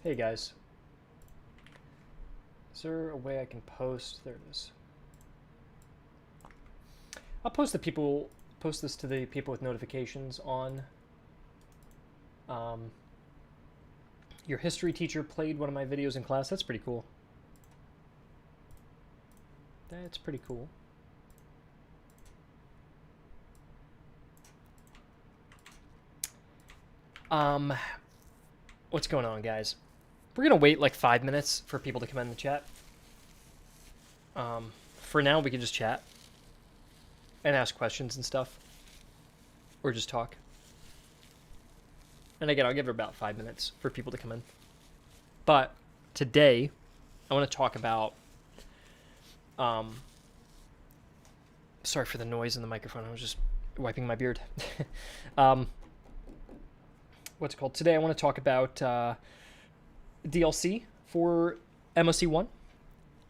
Hey guys, is there a way I can post? There it is. I'll post this to the people with notifications on. Your history teacher played one of my videos in class. That's pretty cool. That's pretty cool. What's going on, guys? We're gonna wait like 5 minutes for people to come in the chat. For now, we can just chat and ask questions and stuff, or just talk. And again, I'll give it about 5 minutes for people to come in. But today, I want to talk about. Sorry for the noise in the microphone. I was just wiping my beard. What's it called? Today, I want to talk about DLC for MoC 1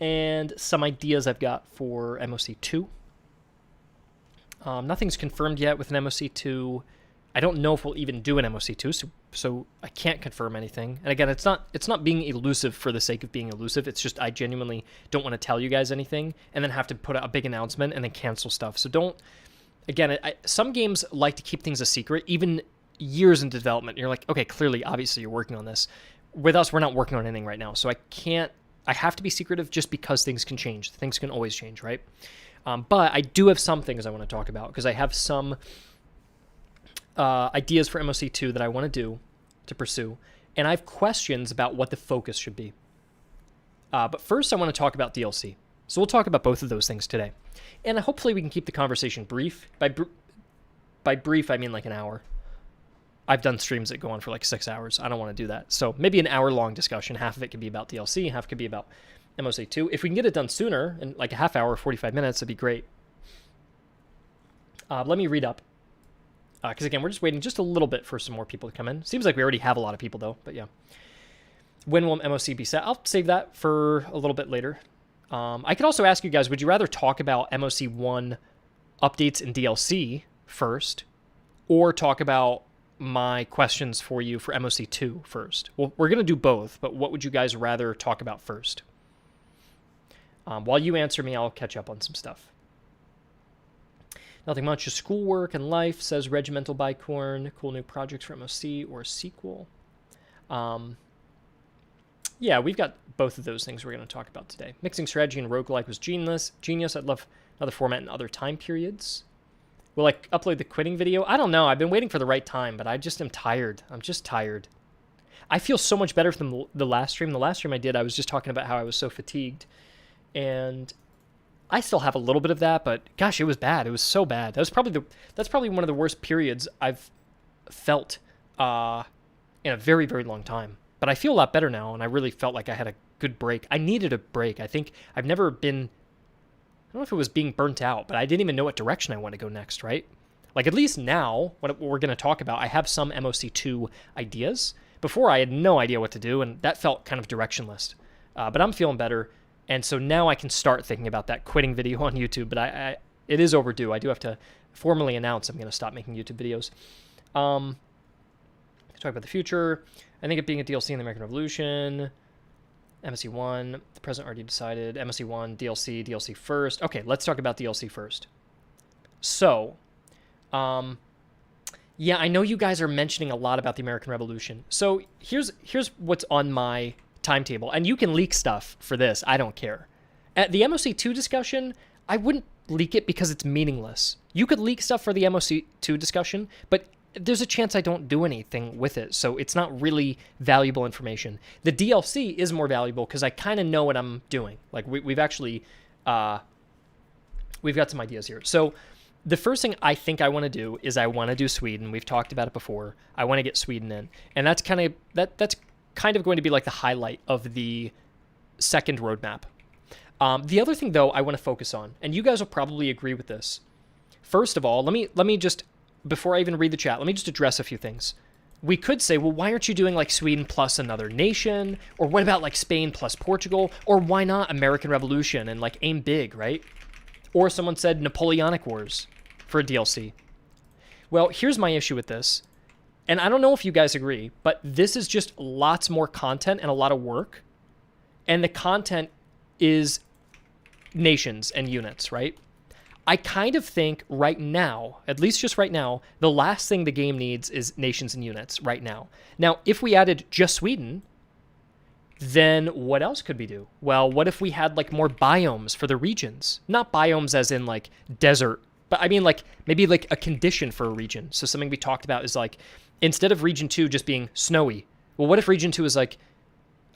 and some ideas I've got for MoC 2. Nothing's confirmed yet with an MoC 2. I don't know if we'll even do an MoC 2, so I can't confirm anything. And again, it's not being elusive for the sake of being elusive. It's just I genuinely don't want to tell you guys anything and then have to put out a big announcement and then cancel stuff. So don't. Again, some games like to keep things a secret, even years into development. You're like, okay, clearly, obviously, you're working on this. With us, we're not working on anything right now, so I have to be secretive just because things can change. Things can always change, right? But I do have some things I want to talk about because I have some ideas for MoC 2 that I want to pursue, and I have questions about what the focus should be. But first, I want to talk about DLC. So we'll talk about both of those things today, and hopefully we can keep the conversation brief. By brief, I mean like an hour. I've done streams that go on for like 6 hours. I don't want to do that. So maybe an hour-long discussion. Half of it could be about DLC, half could be about MoC 2. If we can get it done sooner, in like a half hour, 45 minutes, that'd be great. Let me read up. Because again, we're just waiting just a little bit for some more people to come in. Seems like we already have a lot of people though, but yeah. When will MoC be set? I'll save that for a little bit later. I could also ask you guys, would you rather talk about MoC 1 updates and DLC first, or talk about my questions for you for MoC 2 first? Well, we're going to do both, but what would you guys rather talk about first? While you answer me, I'll catch up on some stuff. Nothing much, just schoolwork and life, says Regimental Bicorn. Cool new projects for MoC or sequel. Yeah, we've got both of those things we're going to talk about today. Mixing strategy and roguelike was genius. I'd love another format in other time periods. Will I upload the quitting video? I don't know. I've been waiting for the right time, but I just am tired. I'm just tired. I feel so much better from the last stream. The last stream I did, I was just talking about how I was so fatigued. And I still have a little bit of that, but gosh, it was bad. It was so bad. That's probably one of the worst periods I've felt in a very, very long time. But I feel a lot better now, and I really felt like I had a good break. I needed a break. I think I've never been... I don't know if it was being burnt out, but I didn't even know what direction I want to go next, right? Like, at least now, what we're going to talk about, I have some MoC 2 ideas. Before, I had no idea what to do, and that felt kind of directionless. But I'm feeling better, and so now I can start thinking about that quitting video on YouTube, but it is overdue. I do have to formally announce I'm going to stop making YouTube videos. Talk about the future. I think it being a DLC in the American Revolution... MoC 1, the president already decided. MoC 1, DLC first. Okay, let's talk about DLC first. So, yeah, I know you guys are mentioning a lot about the American Revolution. So here's what's on my timetable. And you can leak stuff for this. I don't care. At the MoC 2 discussion, I wouldn't leak it because it's meaningless. You could leak stuff for the MoC 2 discussion, but there's a chance I don't do anything with it, so it's not really valuable information. The DLC is more valuable because I kind of know what I'm doing. Like, we've actually, we've got some ideas here. So the first thing I think I want to do is I want to do Sweden. We've talked about it before. I want to get Sweden in, and that's kind of going to be like the highlight of the second roadmap. The other thing, though, I want to focus on, and you guys will probably agree with this. First of all, let me just, before I even read the chat, let me just address a few things. We could say, well, why aren't you doing like Sweden plus another nation? Or what about like Spain plus Portugal? Or why not American Revolution and like aim big, right? Or someone said Napoleonic Wars for a DLC. Well, here's my issue with this. And I don't know if you guys agree, but this is just lots more content and a lot of work. And the content is nations and units, right? I kind of think right now, at least just right now, the last thing the game needs is nations and units right now. Now, if we added just Sweden, then what else could we do? Well, what if we had like more biomes for the regions? Not biomes as in like desert, but I mean like maybe like a condition for a region. So something we talked about is like, instead of region 2 just being snowy, well, what if region 2 is like,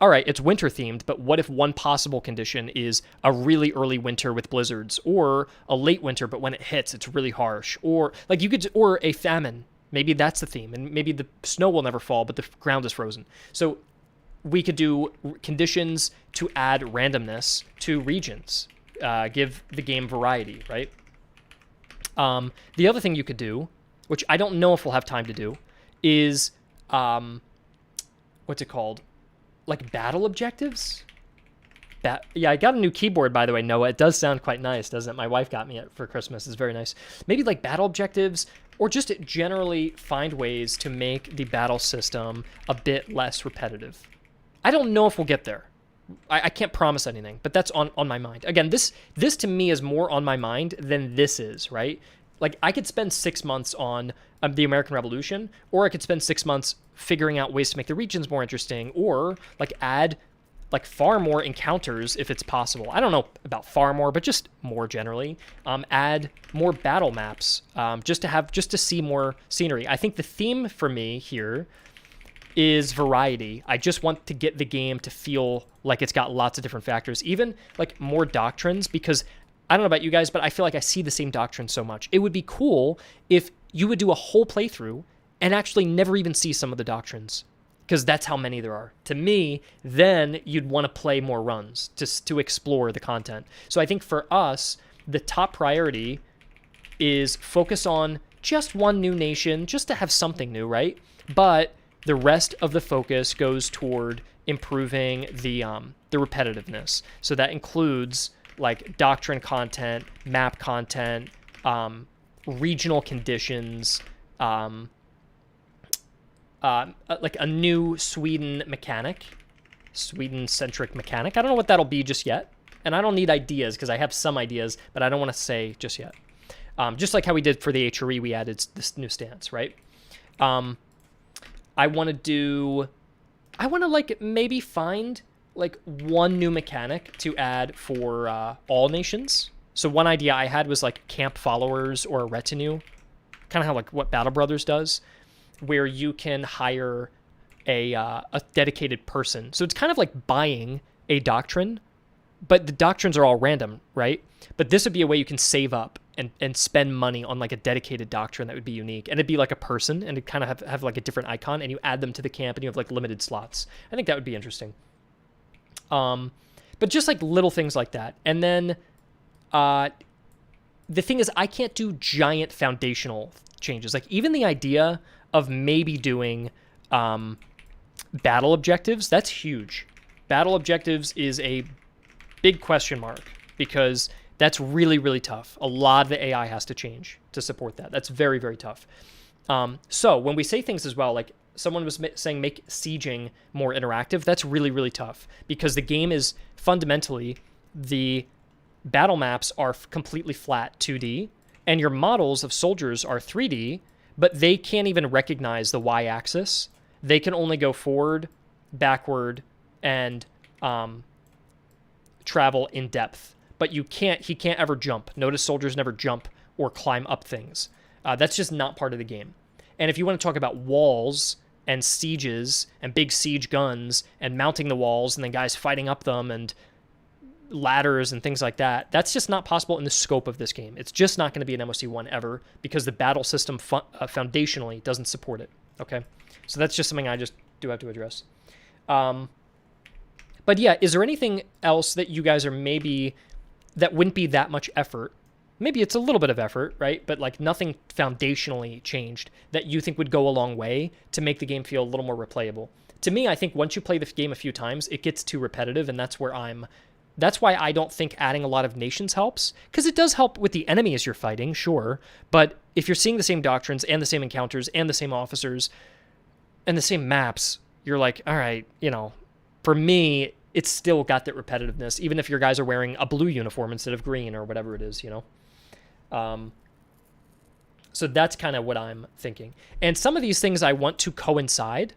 all right, it's winter themed, but what if one possible condition is a really early winter with blizzards, or a late winter, but when it hits, it's really harsh, or like or a famine. Maybe that's the theme, and maybe the snow will never fall, but the ground is frozen. So we could do conditions to add randomness to regions, give the game variety, right? The other thing you could do, which I don't know if we'll have time to do, is what's it called? Like battle objectives? Yeah, I got a new keyboard, by the way, Noah. It does sound quite nice, doesn't it? My wife got me it for Christmas. It's very nice. Maybe like battle objectives, or just generally find ways to make the battle system a bit less repetitive. I don't know if we'll get there. I can't promise anything, but that's on my mind. Again, this to me is more on my mind than this is, right? Like, I could spend 6 months on the American Revolution, or I could spend 6 months figuring out ways to make the regions more interesting, or like add like far more encounters if it's possible. I don't know about far more, but just more generally. Add more battle maps, just to see more scenery. I think the theme for me here is variety. I just want to get the game to feel like it's got lots of different factors, even like more doctrines, because I don't know about you guys, but I feel like I see the same doctrine so much. It would be cool if you would do a whole playthrough and actually never even see some of the doctrines, because that's how many there are. To me, then you'd want to play more runs to explore the content. So I think for us, the top priority is focus on just one new nation, just to have something new, right? But the rest of the focus goes toward improving the repetitiveness. So that includes like doctrine content, map content, regional conditions, like a new Sweden-centric mechanic. I don't know what that'll be just yet, and I don't need ideas because I have some ideas, but I don't want to say just yet. Just like how we did for the HRE, we added this new stance, right? I want to like maybe find like one new mechanic to add for all nations. So one idea I had was like camp followers or a retinue, kind of how like what Battle Brothers does, where you can hire a dedicated person. So it's kind of like buying a doctrine, but the doctrines are all random, right? But this would be a way you can save up and spend money on like a dedicated doctrine that would be unique. And it'd be like a person, and it'd kind of have like a different icon, and you add them to the camp, and you have like limited slots. I think that would be interesting. But just like little things like that. And then the thing is, I can't do giant foundational changes. Like even the idea of maybe doing battle objectives, that's huge. Battle objectives is a big question mark, because that's really, really tough. A lot of the AI has to change to support that. That's very, very tough. So when we say things as well, like someone was saying make sieging more interactive, that's really, really tough, because the game is fundamentally, the battle maps are completely flat 2D, and your models of soldiers are 3D, but they can't even recognize the y-axis. They can only go forward, backward, and travel in depth. But he can't ever jump. Notice soldiers never jump or climb up things. That's just not part of the game. And if you want to talk about walls and sieges and big siege guns and mounting the walls and then guys fighting up them and ladders and things like that. That's just not possible in the scope of this game. It's just not going to be an MoC 1 ever because the battle system foundationally doesn't support it. Okay, so that's just something I just do have to address. But yeah, is there anything else that you guys are maybe that wouldn't be that much effort? Maybe it's a little bit of effort, right? But like nothing foundationally changed that you think would go a long way to make the game feel a little more replayable. To me, I think once you play the game a few times, it gets too repetitive, and that's why I don't think adding a lot of nations helps, because it does help with the enemies you're fighting, sure, but if you're seeing the same doctrines and the same encounters and the same officers and the same maps, you're like, all right, for me, it's still got that repetitiveness, even if your guys are wearing a blue uniform instead of green or whatever it is, So that's kind of what I'm thinking. And some of these things I want to coincide.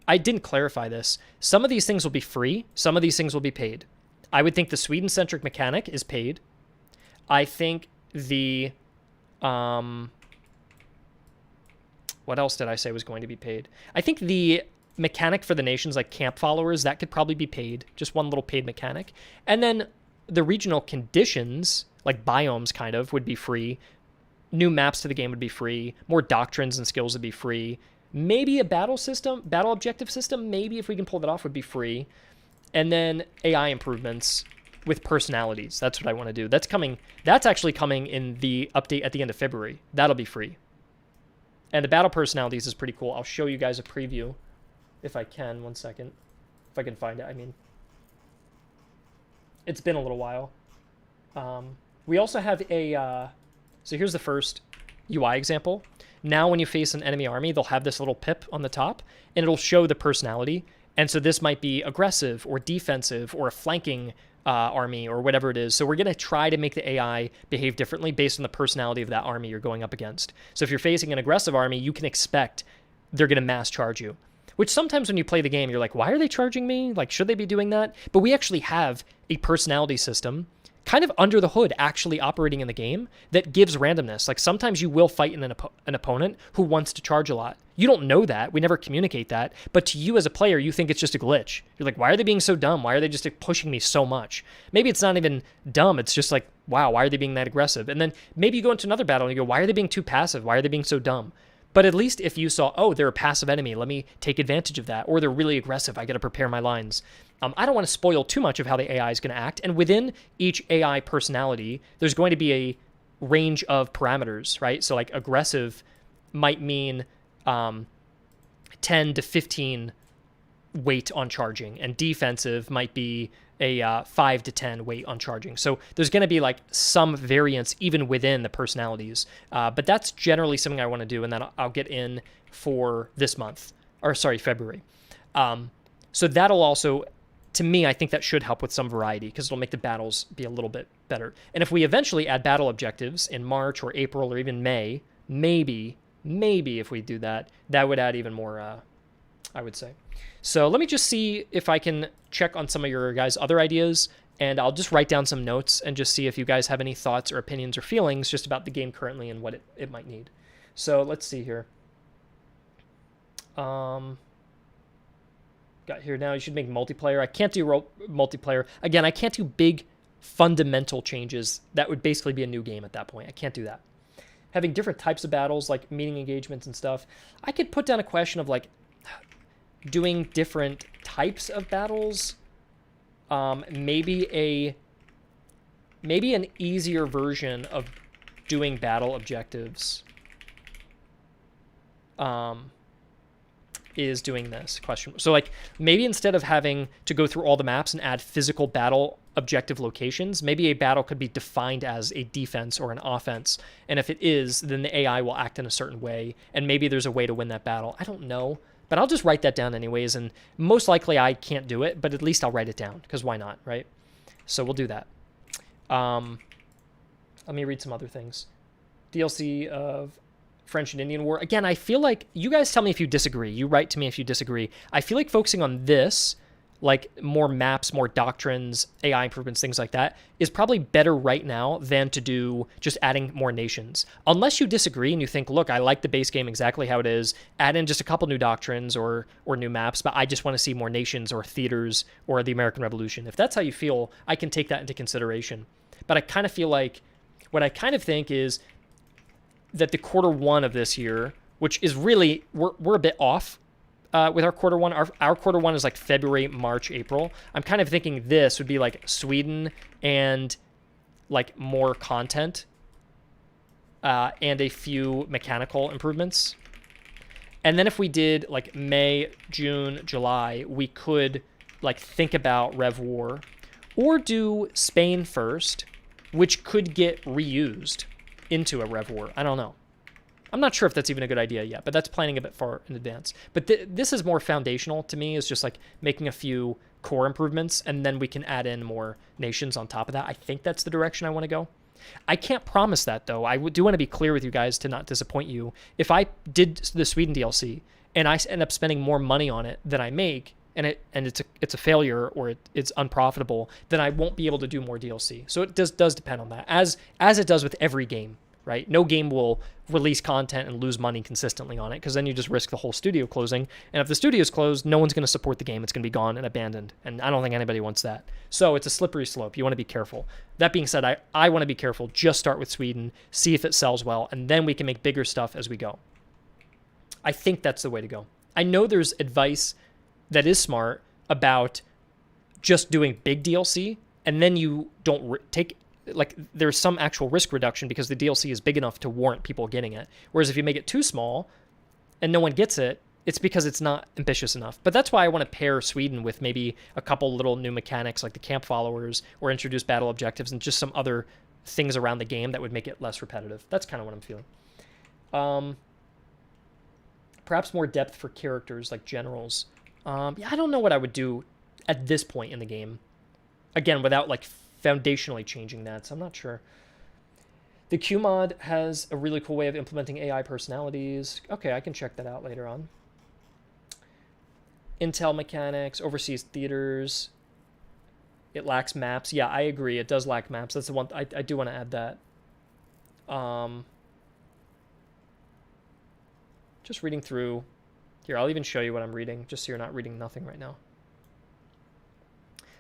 I didn't clarify this. Some of these things will be free. Some of these things will be paid. I would think the Sweden-centric mechanic is paid. I think the... what else did I say was going to be paid? I think the mechanic for the nations, like camp followers, that could probably be paid. Just one little paid mechanic. And then the regional conditions, like biomes kind of, would be free. New maps to the game would be free. More doctrines and skills would be free. Maybe a battle objective system, maybe if we can pull that off, would be free. And then AI improvements with personalities. That's what I want to do. That's coming. That's actually coming in the update at the end of February. That'll be free. And the battle personalities is pretty cool. I'll show you guys a preview if I can. 1 second. If I can find it. I mean, it's been a little while. We also have a... so here's the first UI example. Now when you face an enemy army, they'll have this little pip on the top, and it'll show the personality. And so this might be aggressive or defensive or a flanking army or whatever it is. So we're going to try to make the AI behave differently based on the personality of that army you're going up against. So if you're facing an aggressive army, you can expect they're going to mass charge you. Which sometimes when you play the game, you're like, why are they charging me? Like, should they be doing that? But we actually have a personality system kind of under the hood actually operating in the game that gives randomness. Like sometimes you will fight an opponent who wants to charge a lot. You don't know that. We never communicate that. But to you as a player, you think it's just a glitch. You're like, why are they being so dumb? Why are they just pushing me so much? Maybe it's not even dumb. It's just like, wow, why are they being that aggressive? And then maybe you go into another battle and you go, why are they being too passive? Why are they being so dumb? But at least if you saw, oh, they're a passive enemy, let me take advantage of that. Or they're really aggressive, I got to prepare my lines. I don't want to spoil too much of how the AI is going to act. And within each AI personality, there's going to be a range of parameters, right? So like aggressive might mean 10 to 15 weight on charging, and defensive might be a 5 to 10 weight on charging. So there's going to be like some variance even within the personalities. But that's generally something I want to do, and then I'll get in for this month, or sorry, February. So that'll also, to me, I think that should help with some variety because it'll make the battles be a little bit better. And if we eventually add battle objectives in March or April or even May, maybe if we do that, that would add even more, I would say. So let me just see if I can check on some of your guys' other ideas, and I'll just write down some notes and just see if you guys have any thoughts or opinions or feelings just about the game currently and what it might need. So let's see here. Got here now, you should make multiplayer. I can't do multiplayer. Again, I can't do big fundamental changes. That would basically be a new game at that point. I can't do that. Having different types of battles, like meeting engagements and stuff. I could put down a question of like doing different types of battles. Maybe an easier version of doing battle objectives. Is doing this question. So like maybe instead of having to go through all the maps and add physical battle objective locations, maybe a battle could be defined as a defense or an offense. And if it is, then the AI will act in a certain way. And maybe there's a way to win that battle. I don't know, but I'll just write that down anyways. And most likely I can't do it, but at least I'll write it down because why not, right? So we'll do that. Let me read some other things. DLC of French and Indian War. Again, I feel like, you guys tell me if you disagree. You write to me if you disagree. I feel like focusing on this like more maps, more doctrines, AI improvements, things like that, is probably better right now than to do just adding more nations. Unless you disagree and you think, look, I like the base game exactly how it is, add in just a couple new doctrines or new maps, but I just want to see more nations or theaters or the American Revolution. If that's how you feel, I can take that into consideration. But I kind of feel like, what I kind of think is that the Q1 of this year, which is really, we're a bit off with our Q1. Our Q1 is like February, March, April. I'm kind of thinking this would be like Sweden and like more content and a few mechanical improvements. And then if we did like May, June, July, we could like think about Rev War or do Spain first, which could get reused into a Rev War. I don't know. I'm not sure if that's even a good idea yet, but that's planning a bit far in advance. But this is more foundational to me. It's just like making a few core improvements, and then we can add in more nations on top of that. I think that's the direction I want to go. I can't promise that, though. I do want to be clear with you guys to not disappoint you. If I did the Sweden DLC and I end up spending more money on it than I make, and it's a failure or it's unprofitable, then I won't be able to do more DLC. So it does depend on that, as it does with every game. Right? No game will release content and lose money consistently on it, because then you just risk the whole studio closing. And if the studio is closed, no one's going to support the game. It's going to be gone and abandoned. And I don't think anybody wants that. So it's a slippery slope. You want to be careful. That being said, I want to be careful. Just start with Sweden, see if it sells well, and then we can make bigger stuff as we go. I think that's the way to go. I know there's advice that is smart about just doing big DLC, and then you don't take... Like, there's some actual risk reduction because the DLC is big enough to warrant people getting it. Whereas if you make it too small and no one gets it, it's because it's not ambitious enough. But that's why I want to pair Sweden with maybe a couple little new mechanics like the camp followers, or introduce battle objectives and just some other things around the game that would make it less repetitive. That's kind of what I'm feeling. Perhaps more depth for characters like generals. Yeah, I don't know what I would do at this point in the game. Again, without like foundationally changing that, so I'm not sure. The Q mod has a really cool way of implementing AI personalities. Okay, I can check that out later on. Intel mechanics, overseas theaters. It lacks maps. Yeah, I agree. It does lack maps. That's the one I do want to add that. Just reading through. Here, I'll even show you what I'm reading, just so you're not reading nothing right now.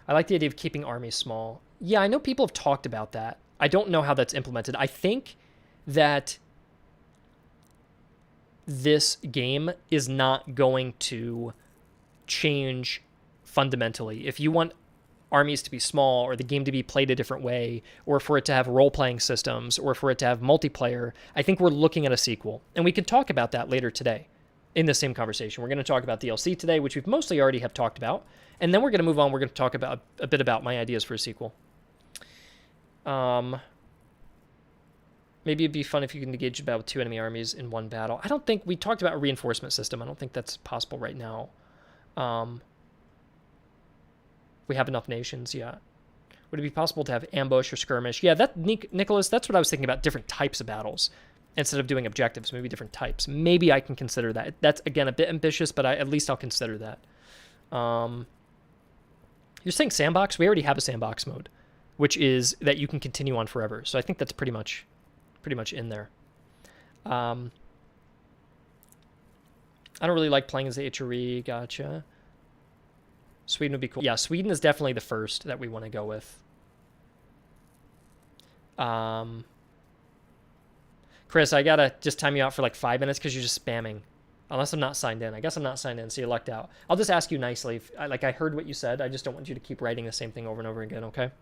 I like the idea of keeping armies small. Yeah, I know people have talked about that. I don't know how that's implemented. I think that this game is not going to change fundamentally. If you want armies to be small, or the game to be played a different way, or for it to have role-playing systems, or for it to have multiplayer, I think we're looking at a sequel. And we can talk about that later today in the same conversation. We're going to talk about DLC today, which we've mostly already have talked about. And then we're going to move on. We're going to talk about a bit about my ideas for a sequel. Maybe it'd be fun if you can engage about 2 enemy armies in one battle. I don't think... We talked about a reinforcement system. I don't think that's possible right now. We have enough nations, yeah. Would it be possible to have ambush or skirmish? Yeah, Nicholas, that's what I was thinking about, different types of battles. Instead of doing objectives, maybe different types. Maybe I can consider that. That's, again, a bit ambitious, but at least I'll consider that. You're saying sandbox? We already have a sandbox mode, which is that you can continue on forever. So I think that's pretty much in there. I don't really like playing as the HRE. Gotcha. Sweden would be cool. Yeah, Sweden is definitely the first that we want to go with. Chris, I gotta just time you out for like 5 minutes because you're just spamming. Unless I'm not signed in. I guess I'm not signed in, so you lucked out. I'll just ask you nicely. I heard what you said. I just don't want you to keep writing the same thing over and over again, okay?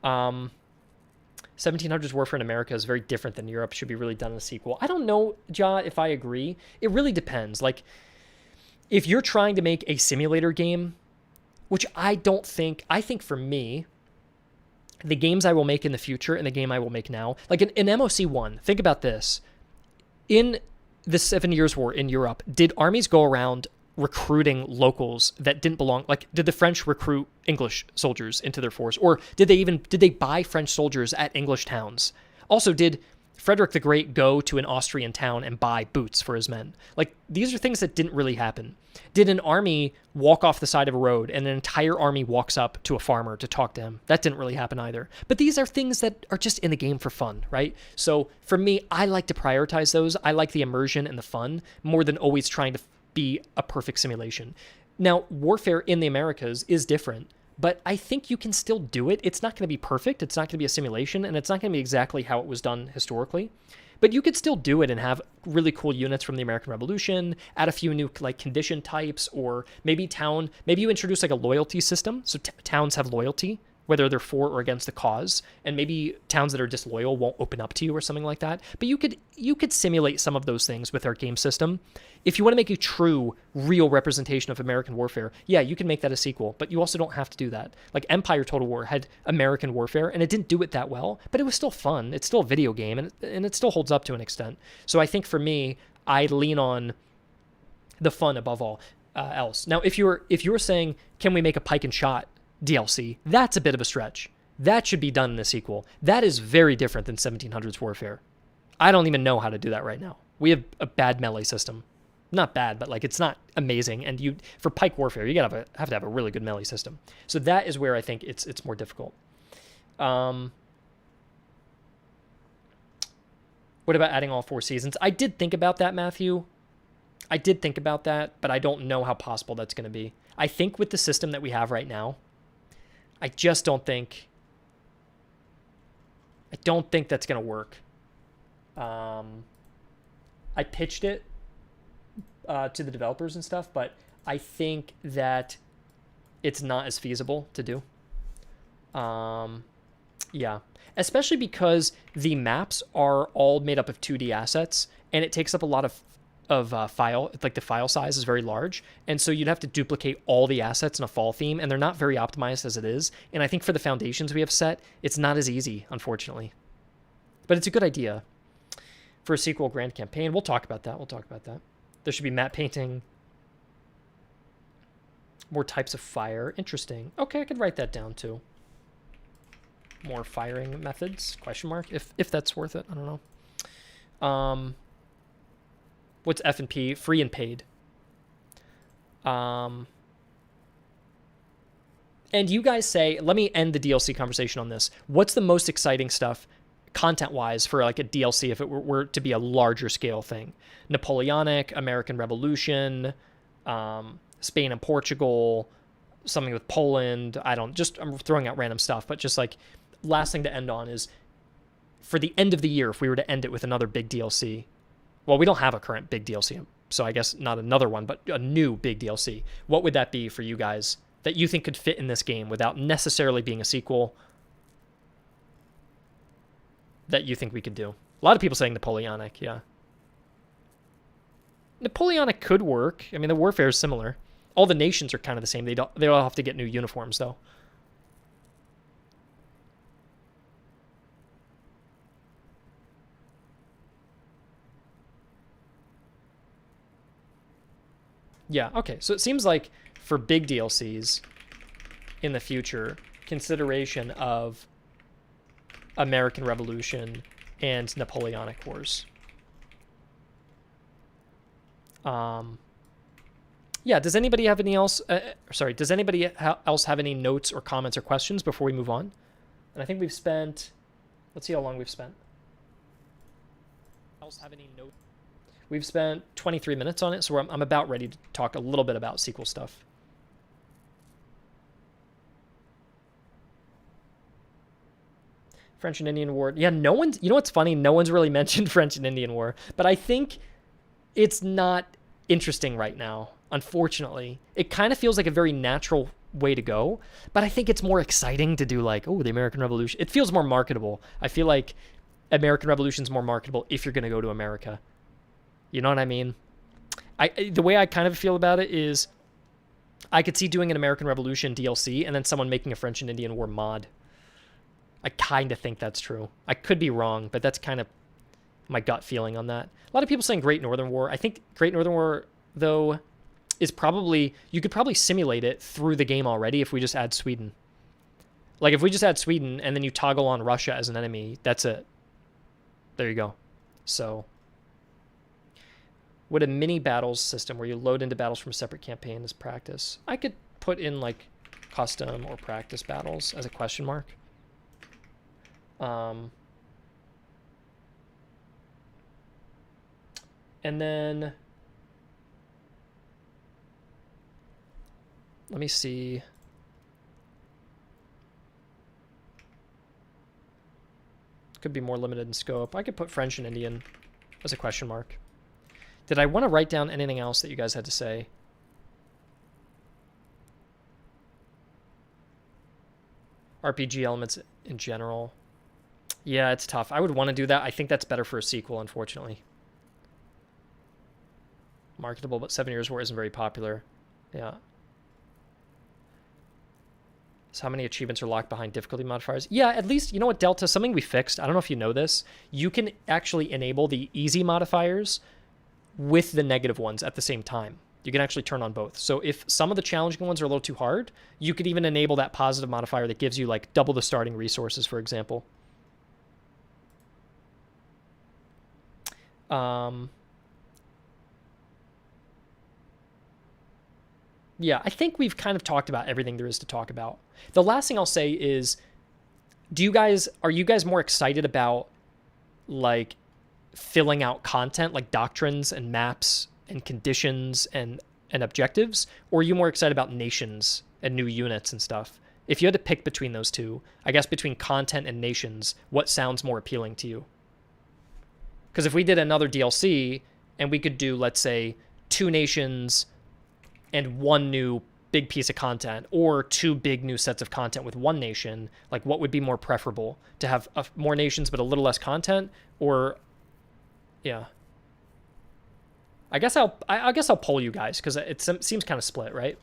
1700s Warfare in America is very different than Europe. Should be really done in a sequel. I don't know, Ja, if I agree. It really depends. Like, if you're trying to make a simulator game, which I don't think... I think for me, the games I will make in the future and the game I will make now... Like, in MoC 1, think about this. In the 7 Years' War in Europe, did armies go around recruiting locals that didn't belong? Like, did the French recruit English soldiers into their force? Or did they buy French soldiers at English towns? Also, did Frederick the Great go to an Austrian town and buy boots for his men? Like, these are things that didn't really happen. Did an army walk off the side of a road and an entire army walks up to a farmer to talk to him? That didn't really happen either. But these are things that are just in the game for fun, right? So for me, I like to prioritize those. I like the immersion and the fun more than always trying to be a perfect simulation. Now, warfare in the Americas is different, but I think you can still do it. It's not going to be perfect. It's not going to be a simulation, and it's not going to be exactly how it was done historically. But you could still do it and have really cool units from the American Revolution, add a few new like condition types, or maybe you introduce like a loyalty system. So towns have loyalty, whether they're for or against the cause, and maybe towns that are disloyal won't open up to you or something like that. But you could simulate some of those things with our game system. If you want to make a true, real representation of American warfare, yeah, you can make that a sequel, but you also don't have to do that. Like Empire Total War had American warfare, and it didn't do it that well, but it was still fun. It's still a video game, and it still holds up to an extent. So I think for me, I lean on the fun above all else. Now, if you're saying, can we make a pike and shot DLC, that's a bit of a stretch. That should be done in a sequel. That is very different than 1700s warfare. I don't even know how to do that right now. We have a bad melee system. Not bad, but like it's not amazing. And for pike warfare, you have to have a really good melee system. So that is where I think it's more difficult. What about adding all 4 seasons? I did think about that, Matthew. I did think about that, but I don't know how possible that's going to be. I think with the system that we have right now, I don't think that's going to work. I pitched it to the developers and stuff, but I think that it's not as feasible to do. Yeah, especially because the maps are all made up of 2D assets, and it takes up a lot of file. Like the file size is very large, and so you'd have to duplicate all the assets in a fall theme, and they're not very optimized as it is. And I think for the foundations we have set, it's not as easy, unfortunately. But it's a good idea for a sequel grand campaign. We'll talk about that. There should be map painting, more types of fire. Interesting. Okay, I could write that down too. More firing methods? Question mark. If that's worth it, I don't know. What's F&P? Free and paid. And you guys say, let me end the DLC conversation on this. What's the most exciting stuff content-wise for like a DLC if it were to be a larger scale thing? Napoleonic, American Revolution, Spain and Portugal, something with Poland. I'm throwing out random stuff, but just like last thing to end on is for the end of the year, if we were to end it with another big DLC. Well, we don't have a current big DLC, so I guess not another one, but a new big DLC. What would that be for you guys that you think could fit in this game without necessarily being a sequel that you think we could do? A lot of people saying Napoleonic, yeah. Napoleonic could work. I mean, the warfare is similar. All the nations are kind of the same. They all have to get new uniforms, though. Yeah, okay. So it seems like for big DLCs in the future, consideration of American Revolution and Napoleonic Wars. Yeah, does anybody have any else? Does anybody else have any notes or comments or questions before we move on? And I think we've spent. Let's see how long we've spent. Else have any notes? We've spent 23 minutes on it, so I'm about ready to talk a little bit about sequel stuff. French and Indian War. Yeah, no one's... You know what's funny? No one's really mentioned French and Indian War. But I think it's not interesting right now, unfortunately. It kind of feels like a very natural way to go. But I think it's more exciting to do like, oh, the American Revolution. It feels more marketable. I feel like American Revolution's more marketable if you're going to go to America. You know what I mean? The way I kind of feel about it is I could see doing an American Revolution DLC and then someone making a French and Indian War mod. I kind of think that's true. I could be wrong, but that's kind of my gut feeling on that. A lot of people saying Great Northern War. I think Great Northern War, though, is probably... You could probably simulate it through the game already if we just add Sweden. Like, if we just add Sweden and then you toggle on Russia as an enemy, that's it. There you go. So would a mini battles system where you load into battles from a separate campaign as practice? I could put in like custom or practice battles as a question mark. And then let me see. Could be more limited in scope. I could put French and Indian as a question mark. Did I want to write down anything else that you guys had to say? RPG elements in general. Yeah, it's tough. I would want to do that. I think that's better for a sequel, unfortunately. Marketable, but 7 Years War isn't very popular. Yeah. So how many achievements are locked behind difficulty modifiers? Yeah, at least, you know what, Delta, something we fixed, I don't know if you know this, you can actually enable the easy modifiers with the negative ones at the same time. You can actually turn on both. So if some of the challenging ones are a little too hard, you could even enable that positive modifier that gives you like double the starting resources, for example. Yeah, I think we've kind of talked about everything there is to talk about. The last thing I'll say is, are you guys more excited about like filling out content like doctrines and maps and conditions and objectives, or are you more excited about nations and new units and stuff? If you had to pick between those two, I guess between content and nations, what sounds more appealing to you? Because if we did another DLC and we could do, let's say, 2 nations and 1 new big piece of content, or 2 big new sets of content with 1 nation, like what would be more preferable? To have more nations but a little less content, or yeah. I guess I'll poll you guys because it seems kind of split, right?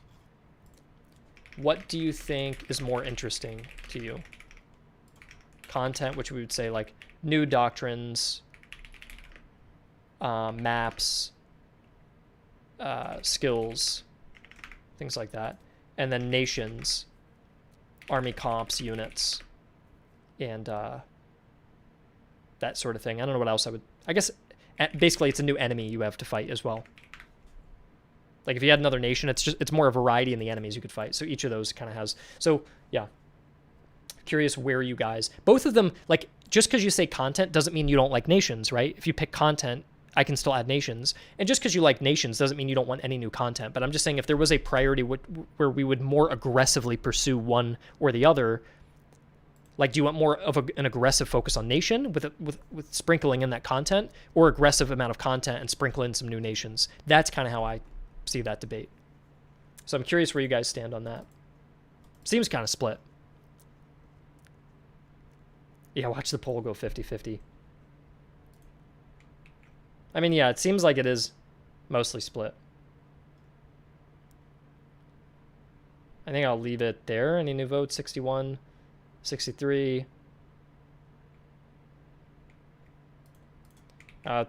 What do you think is more interesting to you? Content, which we would say like new doctrines, maps, skills, things like that, and then nations, army comps, units, and that sort of thing. I don't know what else I guess basically it's a new enemy you have to fight as well. Like if you had another nation, it's more a variety in the enemies you could fight. So each of those kind of has. So yeah, curious where you guys, both of them, like just because you say content doesn't mean you don't like nations, right? If you pick content, I can still add nations. And just because you like nations doesn't mean you don't want any new content. But I'm just saying if there was a priority where we would more aggressively pursue one or the other, like do you want more of an aggressive focus on nation with sprinkling in that content, or aggressive amount of content and sprinkle in some new nations? That's kind of how I see that debate. So I'm curious where you guys stand on that. Seems kind of split. Yeah, watch the poll go 50-50. I mean, yeah, it seems like it is mostly split. I think I'll leave it there. Any new votes? 61, 63.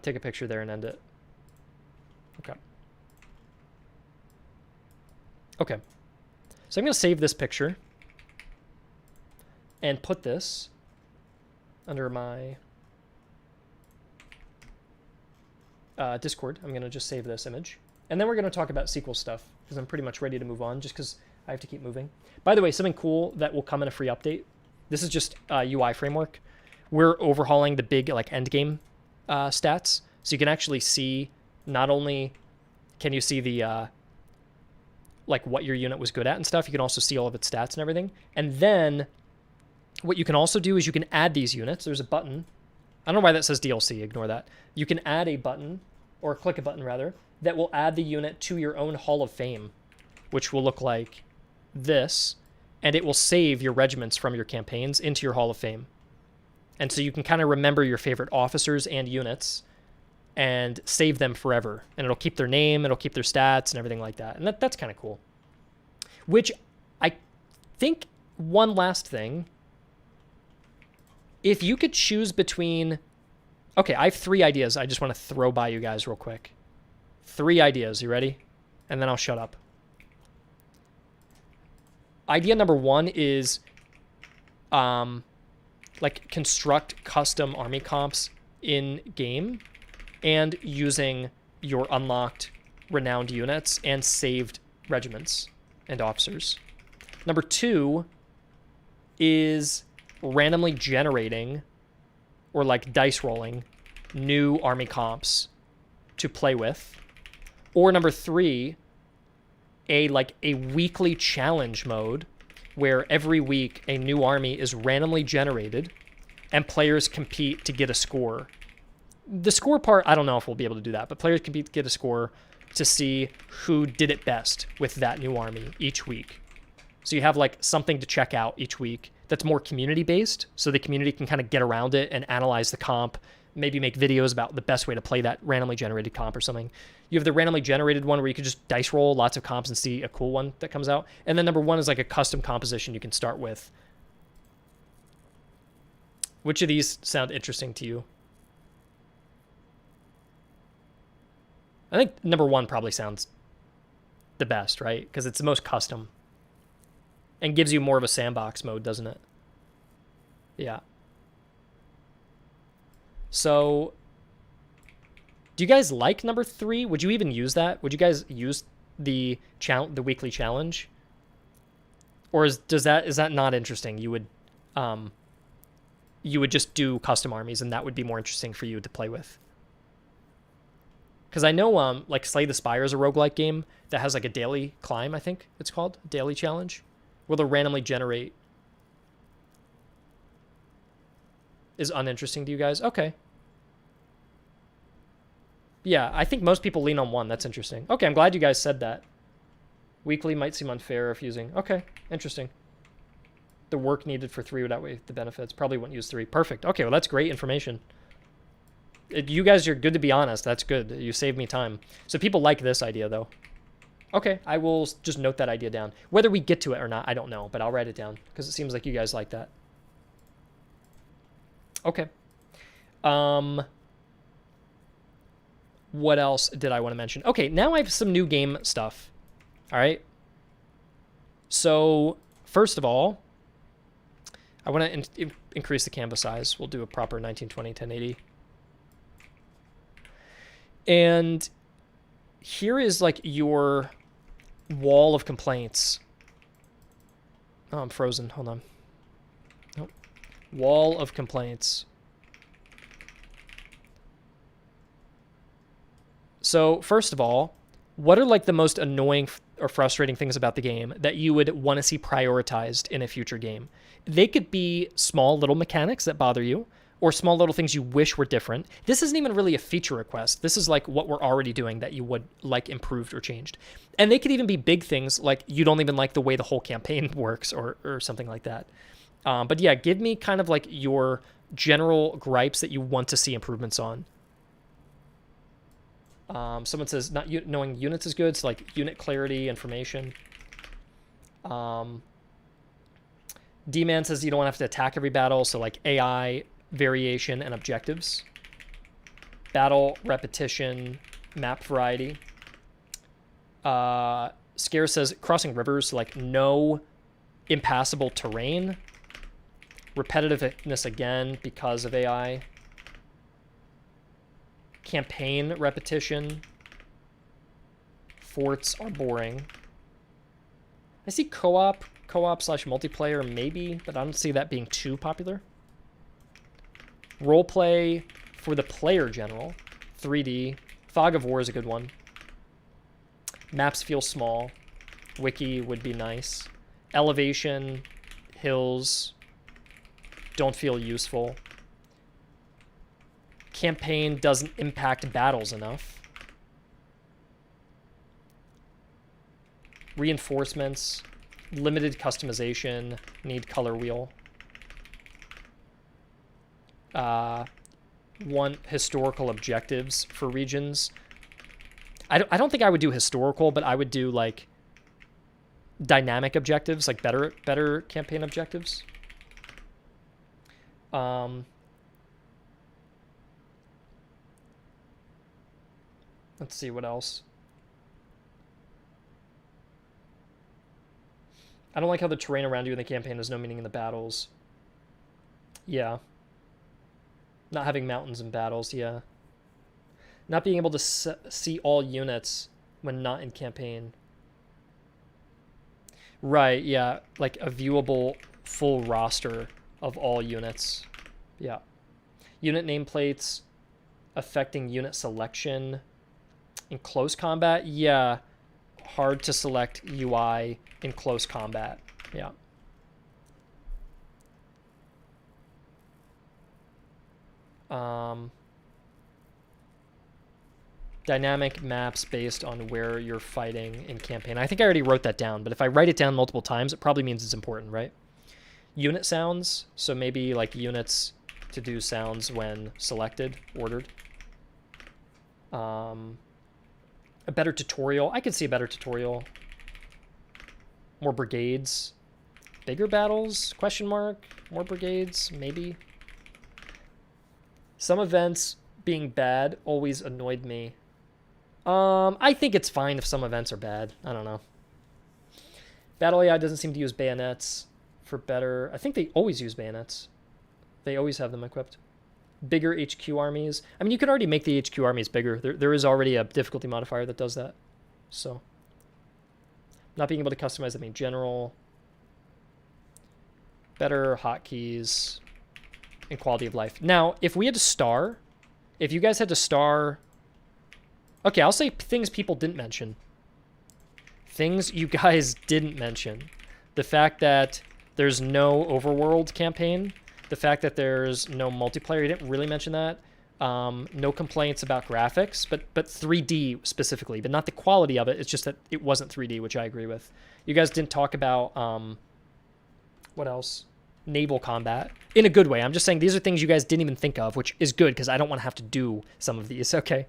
Take a picture there and end it. Okay. Okay. So I'm going to save this picture and put this under my Discord. I'm going to just save this image. And then we're going to talk about sequel stuff because I'm pretty much ready to move on just because I have to keep moving. By the way, something cool that will come in a free update. This is just UI framework. We're overhauling the big like endgame stats. So you can actually see, not only can you see the like what your unit was good at and stuff, you can also see all of its stats and everything. And then what you can also do is you can add these units. There's a button. I don't know why that says DLC, ignore that. You can add a button, or click a button rather, that will add the unit to your own Hall of Fame, which will look like this, and it will save your regiments from your campaigns into your Hall of Fame. And so you can kind of remember your favorite officers and units and save them forever. And it'll keep their name, it'll keep their stats and everything like that. And that's kind of cool. Which I think, one last thing, if you could choose between... Okay, I have 3 ideas I just want to throw by you guys real quick. 3 ideas, you ready? And then I'll shut up. Idea number 1 is like construct custom army comps in game and using your unlocked renowned units and saved regiments and officers. Number 2 is randomly generating or like dice rolling new army comps to play with. Or number 3, a weekly challenge mode where every week a new army is randomly generated and players compete to get a score. The score part, I don't know if we'll be able to do that, but players compete to get a score to see who did it best with that new army each week. So you have like something to check out each week that's more community based, so the community can kind of get around it and analyze the comp, maybe make videos about the best way to play that randomly generated comp or something. You have the randomly generated one where you could just dice roll lots of comps and see a cool one that comes out. And then number 1 is like a custom composition you can start with. Which of these sound interesting to you? I think number 1 probably sounds the best, right? Because it's the most custom. And gives you more of a sandbox mode, doesn't it? Yeah. So, do you guys like number 3? Would you even use that? Would you guys use the weekly challenge? Or is that not interesting? You would just do custom armies, and that would be more interesting for you to play with. Because I know like Slay the Spire is a roguelike game that has like a daily climb, I think it's called, daily challenge, where they'll randomly generate. Is uninteresting to you guys? Okay. Yeah, I think most people lean on 1. That's interesting. Okay, I'm glad you guys said that. Weekly might seem unfair if using... Okay, interesting. The work needed for 3 would outweigh the benefits. Probably wouldn't use 3. Perfect. Okay, well, that's great information. You guys are good to be honest. That's good. You saved me time. So people like this idea, though. Okay, I will just note that idea down. Whether we get to it or not, I don't know, but I'll write it down because it seems like you guys like that. Okay. What else did I want to mention? Okay, now I have some new game stuff. All right. So, first of all, I want to increase the canvas size. We'll do a proper 1920 1080. And here is like your wall of complaints. Oh, I'm frozen. Hold on. Nope. Wall of complaints. So, first of all, what are like the most annoying or frustrating things about the game that you would want to see prioritized in a future game? They could be small little mechanics that bother you, or small little things you wish were different. This isn't even really a feature request. This is like what we're already doing that you would like improved or changed. And they could even be big things like you don't even like the way the whole campaign works or something like that. But yeah, give me kind of like your general gripes that you want to see improvements on. Someone says not knowing units is good, so like unit clarity, information. D-Man says you don't want to have to attack every battle, so like AI, variation, and objectives. Battle repetition, map variety. Scare says crossing rivers, so like no impassable terrain. Repetitiveness again because of AI. Campaign repetition. Forts are boring. I see co-op / multiplayer maybe, but I don't see that being too popular. Roleplay for the player general. 3D. Fog of War is a good one. Maps feel small. Wiki would be nice. Elevation, hills don't feel useful. Campaign doesn't impact battles enough. Reinforcements, limited customization, need color wheel. One, historical objectives for regions. I don't think I would do historical, but I would do like dynamic objectives, like better campaign objectives. Let's see what else. I don't like how the terrain around you in the campaign has no meaning in the battles. Yeah. Not having mountains in battles, yeah. Not being able to see all units when not in campaign. Right, yeah. Like a viewable full roster of all units. Yeah. Unit nameplates affecting unit selection in close combat. Yeah. Hard to select UI in close combat. Yeah. Dynamic maps based on where you're fighting in campaign. I think I already wrote that down, but if I write it down multiple times, it probably means it's important, right? Unit sounds, so maybe like units to do sounds when selected, ordered. A better tutorial. I could see a better tutorial. More brigades. Bigger battles? Question mark. More brigades? Maybe. Some events being bad always annoyed me. I think it's fine if some events are bad. I don't know. Battle AI doesn't seem to use bayonets for better. I think they always use bayonets. They always have them equipped. Bigger HQ armies. I mean, you could already make the HQ armies bigger. There is already a difficulty modifier that does that. So, not being able to customize them in general. Better hotkeys and quality of life. Now, if we had to star, if you guys had to star... Okay, I'll say things people didn't mention. Things you guys didn't mention. The fact that there's no overworld campaign. The fact that there's no multiplayer. You didn't really mention that. No complaints about graphics, but 3D specifically. But not the quality of it. It's just that it wasn't 3D, which I agree with. You guys didn't talk about... what else? Naval combat. In a good way. I'm just saying these are things you guys didn't even think of, which is good because I don't want to have to do some of these. Okay.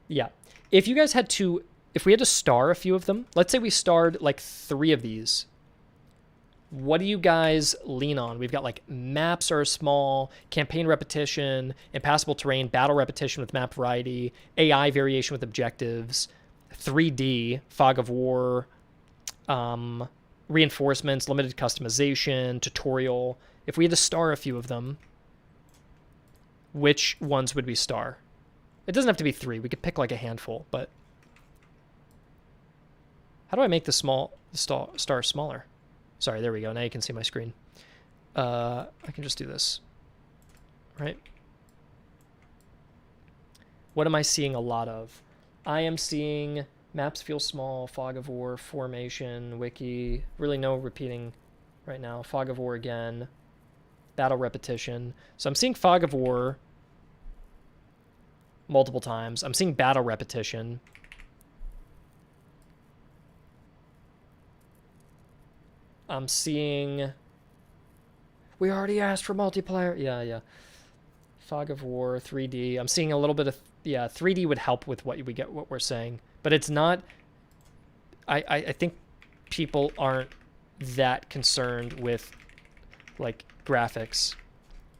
Yeah. If you guys had to, if we had to star a few of them, let's say we starred like 3 of these. What do you guys lean on? We've got like maps are small, campaign repetition, impassable terrain, battle repetition with map variety, AI variation with objectives, 3D, fog of war, reinforcements, limited customization, tutorial. If we had to star a few of them, which ones would we star? It doesn't have to be 3. We could pick like a handful, but how do I make the star smaller? Sorry, there we go. Now you can see my screen. I can just do this, right? What am I seeing a lot of? I am seeing maps feel small, fog of war, formation, wiki. Really no repeating right now. Fog of war again. Battle repetition. So I'm seeing fog of war multiple times. I'm seeing battle repetition. I'm seeing... We already asked for multiplayer. Yeah. Fog of War, 3D. I'm seeing a little bit of... Yeah, 3D would help with what we get, what we're saying. But it's not... I think people aren't that concerned with, like, graphics.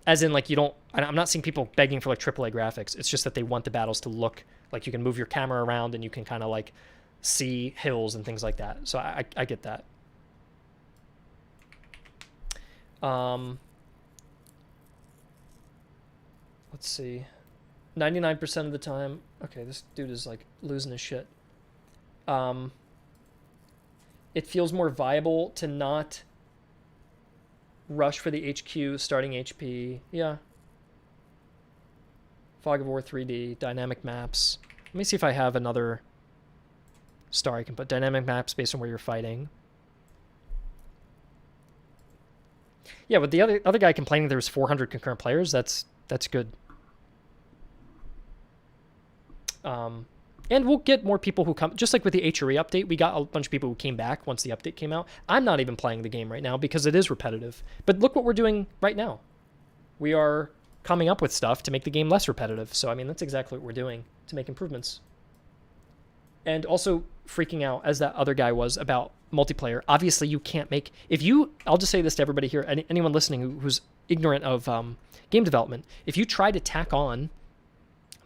As in, like, you don't... I'm not seeing people begging for, like, AAA graphics. It's just that they want the battles to look like you can move your camera around and you can kind of, like, see hills and things like that. So I get that. Let's see. 99% of the time. Okay, this dude is like losing his shit. It feels more viable to not rush for the HQ starting HP. Yeah. Fog of War 3D, dynamic maps. Let me see if I have another star I can put. Dynamic maps based on where you're fighting. Yeah, with the other guy complaining there's 400 concurrent players, that's good. And we'll get more people who come, just like with the HRE update, we got a bunch of people who came back once the update came out. I'm not even playing the game right now because it is repetitive. But look what we're doing right now. We are coming up with stuff to make the game less repetitive. So, I mean, that's exactly what we're doing to make improvements. And also freaking out, as that other guy was, about multiplayer. Obviously, you can't make... I'll just say this to everybody here, anyone listening who's ignorant of game development. If you try to tack on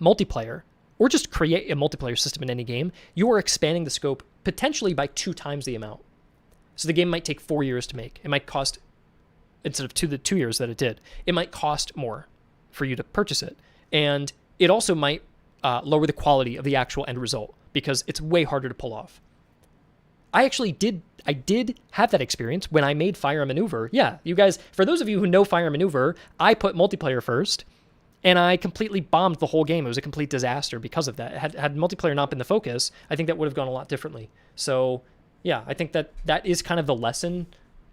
multiplayer, or just create a multiplayer system in any game, you are expanding the scope potentially by 2 times the amount. So the game might take 4 years to make. It might cost instead of the 2 years that it did, it might cost more for you to purchase it. And it also might lower the quality of the actual end result because it's way harder to pull off. I did have that experience when I made Fire and Maneuver. Yeah, you guys, for those of you who know Fire and Maneuver, I put multiplayer first, and I completely bombed the whole game. It was a complete disaster because of that. Had multiplayer not been the focus, I think that would have gone a lot differently. So, yeah, I think that is kind of the lesson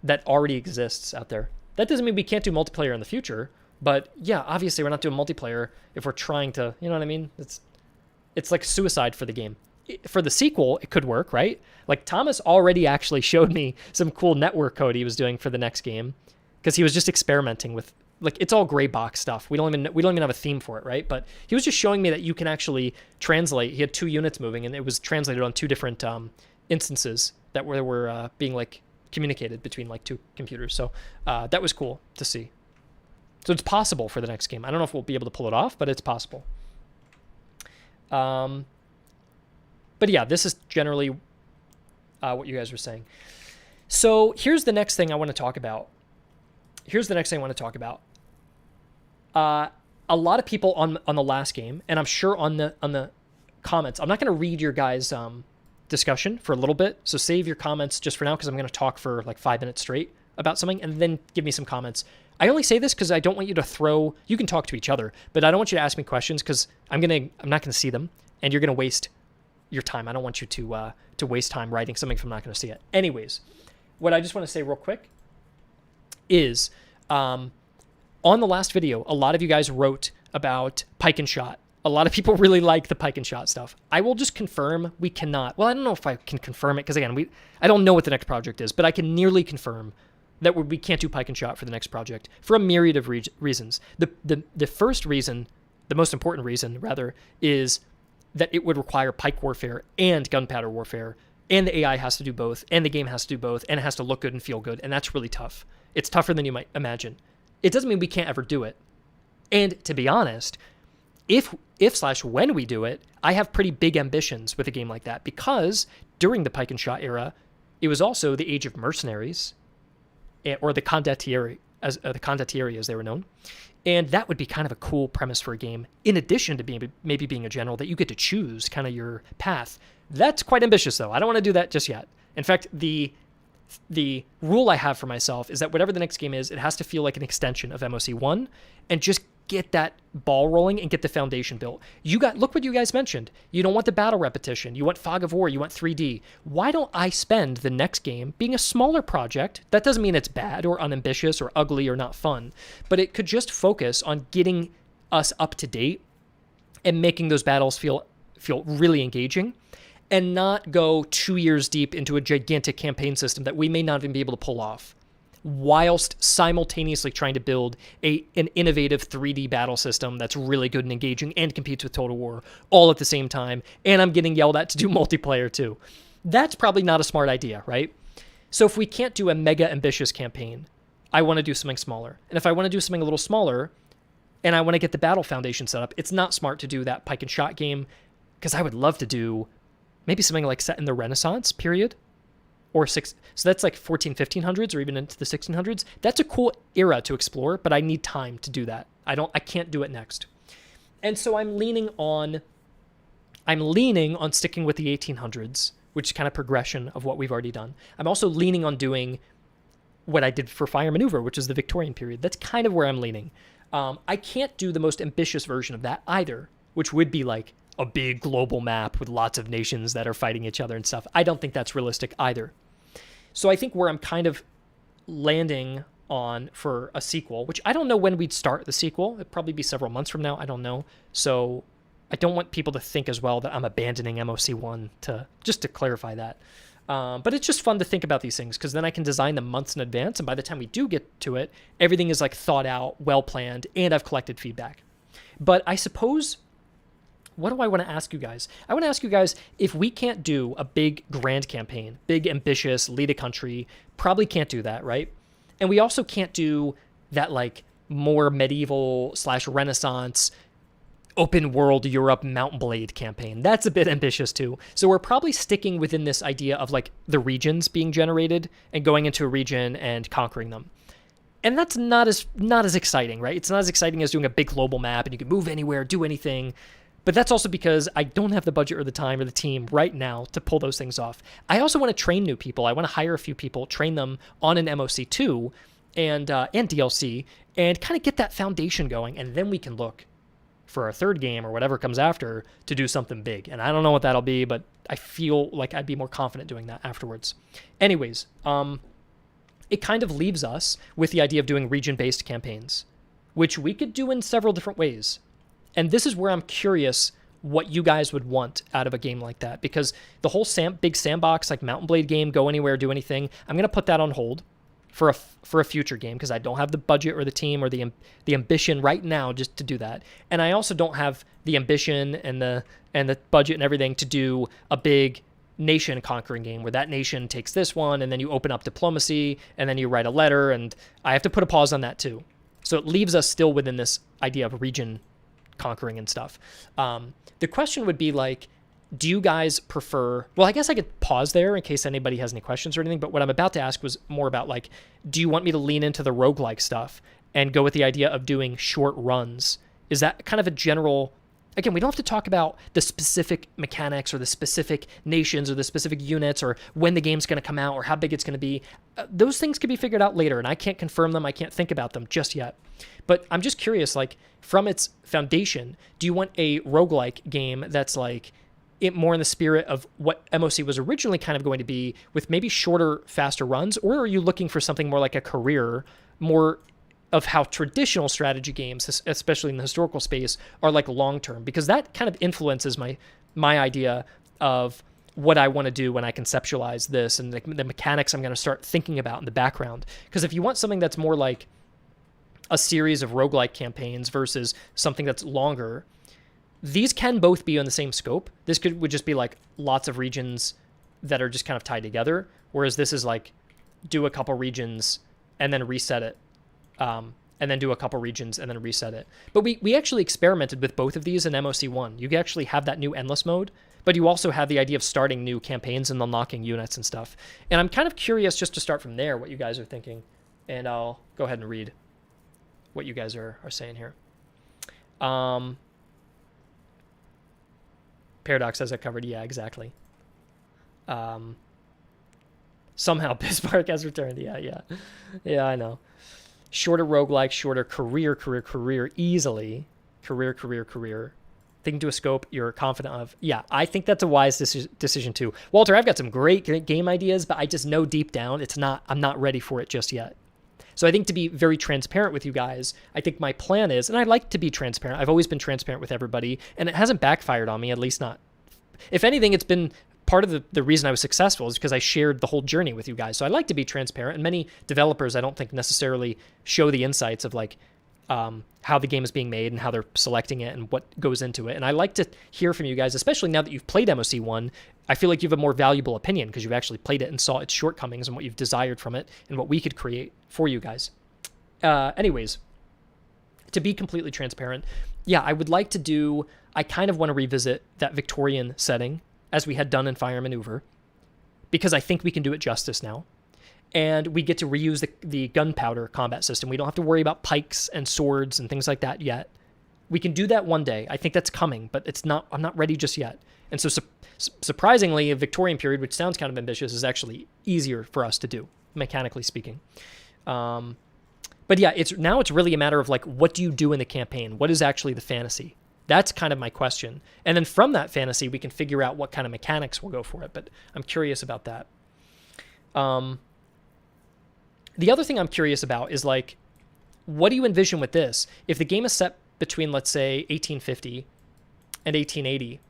that already exists out there. That doesn't mean we can't do multiplayer in the future, but yeah, obviously we're not doing multiplayer if we're trying to, you know what I mean? It's like suicide for the game. For the sequel, it could work, right? Like Thomas already actually showed me some cool network code he was doing for the next game because he was just experimenting with, like, it's all gray box stuff. We don't even have a theme for it, right? But he was just showing me that you can actually translate. He had 2 units moving, and it was translated on 2 different instances that were being like communicated between like 2 computers. So that was cool to see. So it's possible for the next game. I don't know if we'll be able to pull it off, but it's possible. But yeah, this is generally what you guys were saying. So here's the next thing I want to talk about. A lot of people on the last game, and I'm sure on the comments, I'm not going to read your guys' discussion for a little bit, so save your comments just for now because I'm going to talk for like 5 minutes straight about something, and then give me some comments. I only say this because I don't want you to throw. You can talk to each other, but I don't want you to ask me questions because I'm not going to see them, and you're going to waste your time. I don't want you to waste time writing something if I'm not going to see it. Anyways, what I just want to say real quick is on the last video, a lot of you guys wrote about pike and shot. A lot of people really like the pike and shot stuff. I will just confirm we cannot. Well, I don't know if I can confirm it because, again, I don't know what the next project is, but I can nearly confirm that we can't do pike and shot for the next project for a myriad of reasons. The first reason, the most important reason, rather, is that it would require pike warfare and gunpowder warfare, and the AI has to do both, and the game has to do both, and it has to look good and feel good, and that's really tough. It's tougher than you might imagine. It doesn't mean we can't ever do it. And to be honest, if/when we do it, I have pretty big ambitions with a game like that because during the pike and shot era, it was also the age of mercenaries, or the condottieri, as they were known. And that would be kind of a cool premise for a game, in addition to maybe being a general that you get to choose kind of your path. That's quite ambitious, though. I don't want to do that just yet. In fact, the rule I have for myself is that whatever the next game is, it has to feel like an extension of MoC 1 and just get that ball rolling and get the foundation built. Look what you guys mentioned. You don't want the battle repetition. You want fog of war. You want 3D. Why don't I spend the next game being a smaller project? That doesn't mean it's bad or unambitious or ugly or not fun, but it could just focus on getting us up to date and making those battles feel really engaging, and not go 2 years deep into a gigantic campaign system that we may not even be able to pull off, whilst simultaneously trying to build an innovative 3D battle system that's really good and engaging and competes with Total War all at the same time, and I'm getting yelled at to do multiplayer too. That's probably not a smart idea, right? So if we can't do a mega ambitious campaign, I want to do something smaller. And if I want to do something a little smaller, and I want to get the battle foundation set up, it's not smart to do that pike and shot game, because I would love to do maybe something like set in the Renaissance period, so that's like 1500s or even into the 1600s. That's a cool era to explore, but I need time to do that. I can't do it next. And so I'm leaning on sticking with the 1800s, which is kind of progression of what we've already done. I'm also leaning on doing what I did for Fire Maneuver, which is the Victorian period. That's kind of where I'm leaning. I can't do the most ambitious version of that either, which would be like a big global map with lots of nations that are fighting each other and stuff. I don't think that's realistic either. So I think where I'm kind of landing on for a sequel, which I don't know when we'd start the sequel. It'd probably be several months from now. I don't know. So I don't want people to think as well that I'm abandoning MoC 1 just to clarify that. But it's just fun to think about these things because then I can design them months in advance. And by the time we do get to it, everything is like thought out, well planned, and I've collected feedback. But I suppose, what do I want to ask you guys? I want to ask you guys, if we can't do a big grand campaign, big ambitious, lead a country, probably can't do that, right? And we also can't do that like more medieval / Renaissance open world Europe Mount Blade campaign. That's a bit ambitious too. So we're probably sticking within this idea of like the regions being generated and going into a region and conquering them. And that's not as exciting, right? It's not as exciting as doing a big global map and you can move anywhere, do anything. But that's also because I don't have the budget or the time or the team right now to pull those things off. I also want to train new people. I want to hire a few people, train them on an MoC2 and DLC, and kind of get that foundation going. And then we can look for our third game or whatever comes after to do something big. And I don't know what that'll be, but I feel like I'd be more confident doing that afterwards. Anyways, it kind of leaves us with the idea of doing region-based campaigns, which we could do in several different ways. And this is where I'm curious what you guys would want out of a game like that, because the whole big sandbox, like Mountain Blade game, go anywhere, do anything, I'm going to put that on hold for a future game because I don't have the budget or the team or the ambition right now just to do that. And I also don't have the ambition and the budget and everything to do a big nation conquering game where that nation takes this one and then you open up diplomacy and then you write a letter, and I have to put a pause on that too. So it leaves us still within this idea of region conquering and stuff. The question would be like, do you guys prefer, well, I guess I could pause there in case anybody has any questions or anything, but what I'm about to ask was more about like, do you want me to lean into the roguelike stuff and go with the idea of doing short runs? Is that kind of a general, again, we don't have to talk about the specific mechanics or the specific nations or the specific units or when the game's going to come out or how big it's going to be. Those things can be figured out later, and I can't confirm them. I can't think about them just yet. But I'm just curious, like, from its foundation, do you want a roguelike game that's like it more in the spirit of what MoC was originally kind of going to be with maybe shorter, faster runs? Or are you looking for something more like a career, more of how traditional strategy games, especially in the historical space, are like long-term? Because that kind of influences my idea of what I want to do when I conceptualize this and the mechanics I'm going to start thinking about in the background. Because if you want something that's more like a series of roguelike campaigns versus something that's longer, these can both be in the same scope. This would just be like lots of regions that are just kind of tied together, whereas this is like do a couple regions and then reset it, and then do a couple regions and then reset it. But we actually experimented with both of these in MoC1. You actually have that new endless mode, but you also have the idea of starting new campaigns and unlocking units and stuff. And I'm kind of curious, just to start from there, what you guys are thinking. And I'll go ahead and read what you guys are saying here. Paradox has that covered. Yeah, exactly. Somehow Bismarck has returned. Yeah, I know. Shorter roguelike, shorter career, easily. Career. Thinking to a scope you're confident of. Yeah, I think that's a wise decision too. Walter, I've got some great game ideas, but I just know deep down I'm not ready for it just yet. So I think to be very transparent with you guys, I think my plan is, and I like to be transparent. I've always been transparent with everybody, and it hasn't backfired on me, at least not. If anything, it's been part of the reason I was successful is because I shared the whole journey with you guys. So I like to be transparent, and many developers I don't think necessarily show the insights of like how the game is being made and how they're selecting it and what goes into it. And I like to hear from you guys, especially now that you've played MoC1. I feel like you have a more valuable opinion because you've actually played it and saw its shortcomings and what you've desired from it and what we could create for you guys. Anyways, to be completely transparent, yeah, I would like to do, I kind of want to revisit that Victorian setting as we had done in Fire Maneuver, because I think we can do it justice now. And we get to reuse the gunpowder combat system. We don't have to worry about pikes and swords and things like that yet. We can do that one day. I think that's coming, but I'm not ready just yet. And so surprisingly, a Victorian period, which sounds kind of ambitious, is actually easier for us to do, mechanically speaking. But yeah, it's really a matter of like, what do you do in the campaign? What is actually the fantasy? That's kind of my question. And then from that fantasy, we can figure out what kind of mechanics we'll go for it. But I'm curious about that. The other thing I'm curious about is like, what do you envision with this? If the game is set between, let's say, 1850 and 1880,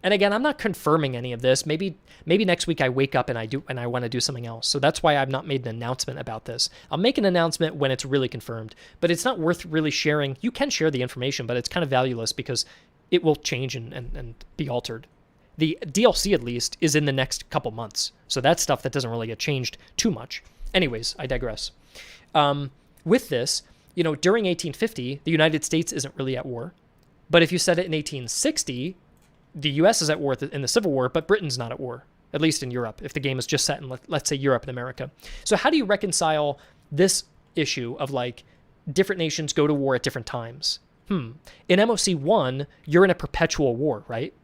and again, I'm not confirming any of this. Maybe next week I wake up and I want to do something else. So that's why I've not made an announcement about this. I'll make an announcement when it's really confirmed, but it's not worth really sharing. You can share the information, but it's kind of valueless because it will change and be altered. The DLC, at least, is in the next couple months. So that's stuff that doesn't really get changed too much. Anyways, I digress. With this, during 1850, the United States isn't really at war. But if you set it in 1860, the U.S. is at war in the Civil War, but Britain's not at war, at least in Europe, if the game is just set in, let's say, Europe and America. So how do you reconcile this issue of like different nations go to war at different times. In MoC 1, you're in a perpetual war, right?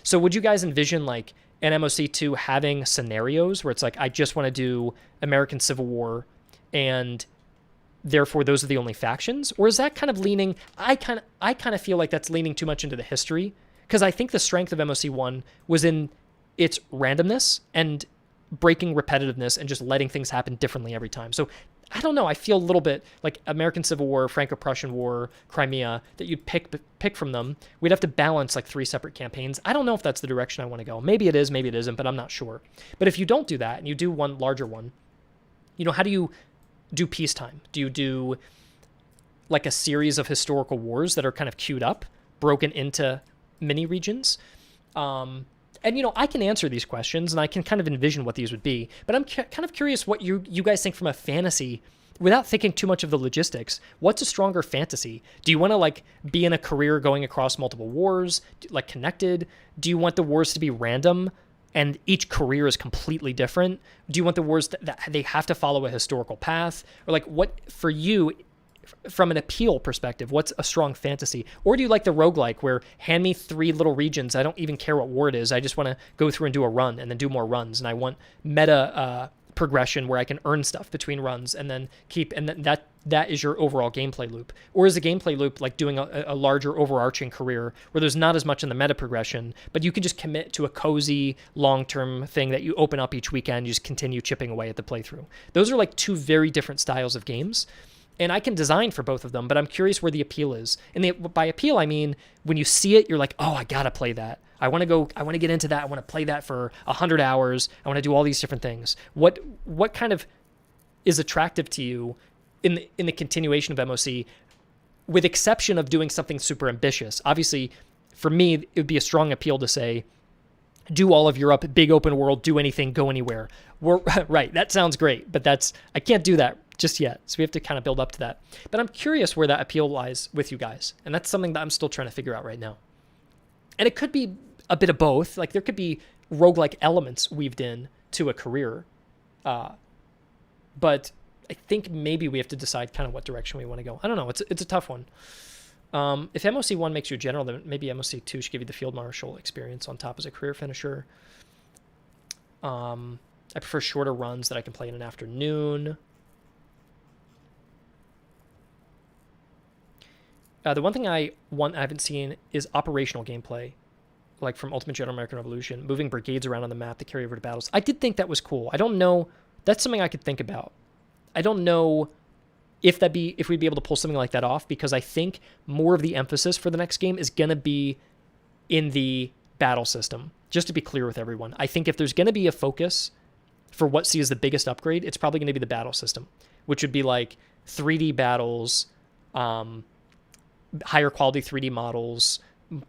So would you guys envision like in MoC 2 having scenarios where it's like, I just want to do American Civil War and therefore those are the only factions? Or is that kind of leaning, I kind of feel like that's leaning too much into the history, because I think the strength of MoC 1 was in its randomness and breaking repetitiveness and just letting things happen differently every time. So I don't know. I feel a little bit like American Civil War, Franco-Prussian War, Crimea, that you'd pick from them. We'd have to balance like 3 separate campaigns. I don't know if that's the direction I want to go. Maybe it is, maybe it isn't, but I'm not sure. But if you don't do that and you do one larger one, how do you do peacetime? Do you do like a series of historical wars that are kind of queued up, broken into mini regions? And, I can answer these questions and I can kind of envision what these would be, but I'm kind of curious what you guys think from a fantasy, without thinking too much of the logistics. What's a stronger fantasy? Do you want to like be in a career going across multiple wars, like connected? Do you want the wars to be random and each career is completely different? Do you want the wars that they have to follow a historical path? Or like what, for you, from an appeal perspective, what's a strong fantasy? Or do you like the roguelike where hand me 3 little regions, I don't even care what war it is, I just want to go through and do a run and then do more runs, and I want meta progression where I can earn stuff between runs and then that is your overall gameplay loop? Or is a gameplay loop like doing a larger overarching career where there's not as much in the meta progression, but you can just commit to a cozy long-term thing that you open up each weekend, you just continue chipping away at the playthrough? Those are like 2 very different styles of games. And I can design for both of them, but I'm curious where the appeal is. And by appeal, I mean, when you see it, you're like, oh, I got to play that. I want to get into that. I want to play that for 100 hours. I want to do all these different things. What kind of is attractive to you in the continuation of MoC, with exception of doing something super ambitious? Obviously, for me, it would be a strong appeal to say, do all of Europe, big open world, do anything, go anywhere. Right, that sounds great, but I can't do that just yet. So we have to kind of build up to that. But I'm curious where that appeal lies with you guys. And that's something that I'm still trying to figure out right now. And it could be a bit of both. Like there could be roguelike elements weaved in to a career. But I think maybe we have to decide kind of what direction we want to go. I don't know. It's a tough one. If MoC 1 makes you a general, then maybe MoC 2 should give you the field marshal experience on top as a career finisher. I prefer shorter runs that I can play in an afternoon. The one thing I haven't seen is operational gameplay, like from Ultimate General American Revolution, moving brigades around on the map to carry over to battles. I did think that was cool. I don't know. That's something I could think about. I don't know if we'd be able to pull something like that off, because I think more of the emphasis for the next game is going to be in the battle system. Just to be clear with everyone, I think if there's going to be a focus for what sees the biggest upgrade, it's probably going to be the battle system, which would be like 3D battles, higher quality 3D models,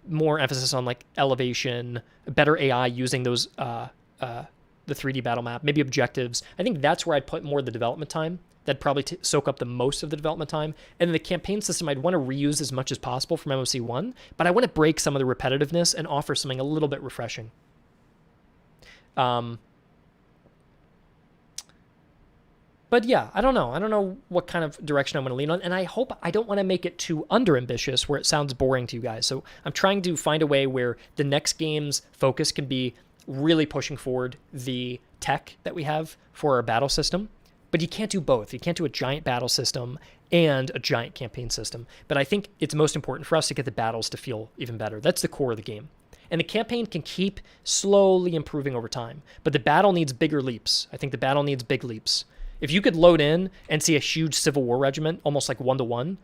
more emphasis on like elevation, better AI using those the 3D battle map, maybe objectives. I think that's where I'd put more of the development time. That'd probably soak up the most of the development time. And then the campaign system I'd want to reuse as much as possible from MoC 1, but I want to break some of the repetitiveness and offer something a little bit refreshing. But yeah, I don't know. I don't know what kind of direction I'm going to lean on. And I hope I don't want to make it too under-ambitious where it sounds boring to you guys. So I'm trying to find a way where the next game's focus can be really pushing forward the tech that we have for our battle system. But you can't do both. You can't do a giant battle system and a giant campaign system. But I think it's most important for us to get the battles to feel even better. That's the core of the game. And the campaign can keep slowly improving over time. But the battle needs bigger leaps. I think the battle needs big leaps. If you could load in and see a huge Civil War regiment, almost like 1-to-1,